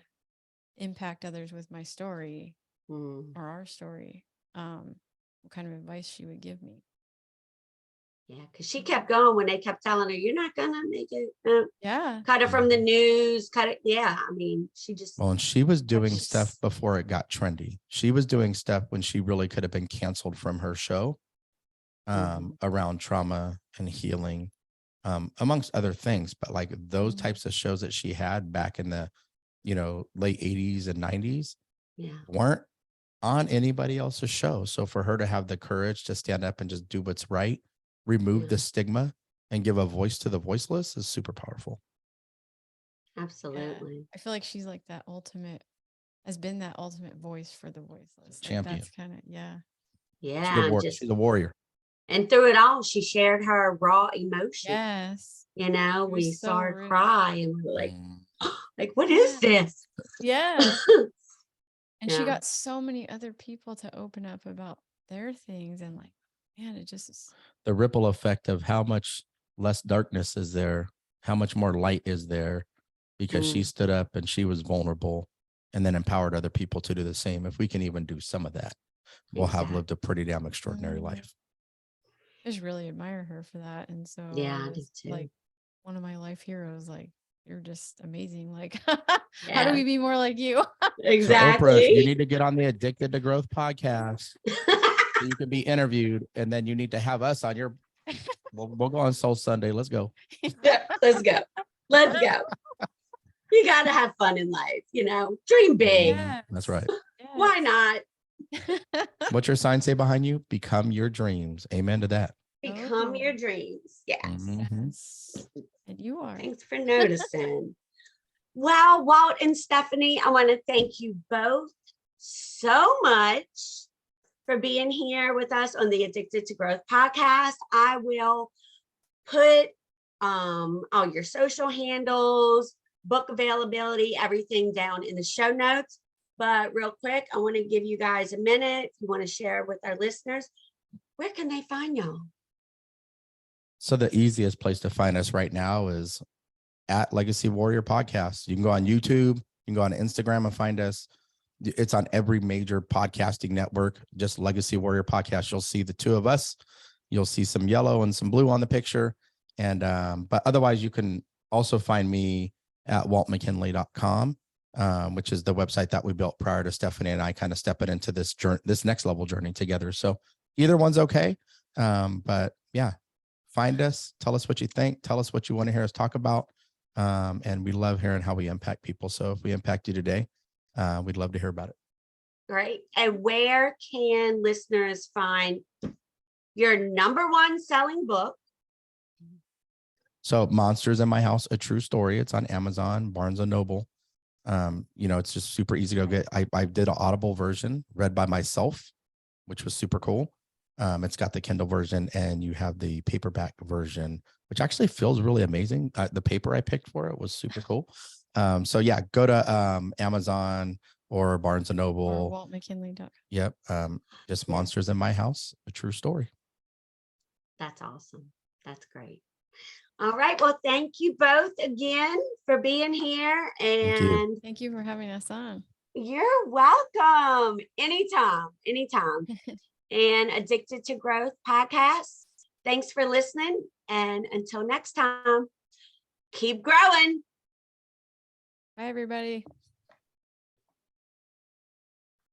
impact others with my story or our story. What kind of advice she would give me. Yeah, because she kept going when they kept telling her, you're not going to make it. Yeah. Cut it from the news, cut it. Yeah, I mean, she just. Well, and she was doing stuff before it got trendy. She was doing stuff when she really could have been canceled from her show around trauma and healing, amongst other things. But like those types of shows that she had back in the, late 80s and 90s weren't on anybody else's show. So for her to have the courage to stand up and just do what's right, remove the stigma and give a voice to the voiceless is super powerful. Absolutely. Yeah. I feel like she's like has been that ultimate voice for the voiceless. Champion. That's kind of, yeah. She's a warrior. And through it all, she shared her raw emotion. Yes. We saw her cry and we were like, what Yeah. is this? Yeah. And Yeah. she got so many other people to open up about their things and like, man, it just is. The ripple effect of how much less darkness is there, how much more light is there, because she stood up and she was vulnerable and then empowered other people to do the same. If we can even do some of that, we'll have lived a pretty damn extraordinary life. I just really admire her for that. And so Yeah, I I do was too. like one of my life heroes. Like, you're just amazing. Like, Yeah. how do we be more like you? Exactly. So Oprah, you need to get on the Addicted to Growth podcast. So you can be interviewed, and then you need to have us on your. We'll go on Soul Sunday. Let's go. Let's go. Let's go. You got to have fun in life, dream big. Yes. That's right. Why not? What's your sign say behind you? Become your dreams. Amen to that. Become your dreams. Yes. Yes. And you are. Thanks for noticing. Well, Walt and Stephanie, I want to thank you both so much for being here with us on the Addicted to Growth podcast. I will put all your social handles, book availability, everything down in the show notes. But real quick, I want to give you guys a minute. If you want to share with our listeners, where can they find y'all? So the easiest place to find us right now is at Legacy Warrior Podcast. You can go on YouTube, you can go on Instagram and find us. It's on every major podcasting network, just Legacy Warrior Podcast. You'll see the two of us. You'll see some yellow and some blue on the picture. And but otherwise, you can also find me at waltmckinley.com, which is the website that we built prior to Stephanie and I kind of stepping into this journey, this next level journey together. So either one's okay. But yeah, find us, tell us what you think, tell us what you want to hear us talk about. And we love hearing how we impact people. So if we impact you today, we'd love to hear about it. Great. And where can listeners find your number one selling book? So Monsters in My House, A True Story. It's on Amazon, Barnes and Noble. It's just super easy to go get. I did an Audible version read by myself, which was super cool. It's got the Kindle version and you have the paperback version, which actually feels really amazing. The paper I picked for it was super cool. So yeah, go to Amazon or Barnes and Noble. Or waltmckinley.com. Yep. Just Monsters in My House, A True Story. That's awesome. That's great. All right. Well, thank you both again for being here. And Thank you for having us on. You're welcome. Anytime. And Addicted to Growth podcast. Thanks for listening. And until next time, keep growing. Bye, everybody.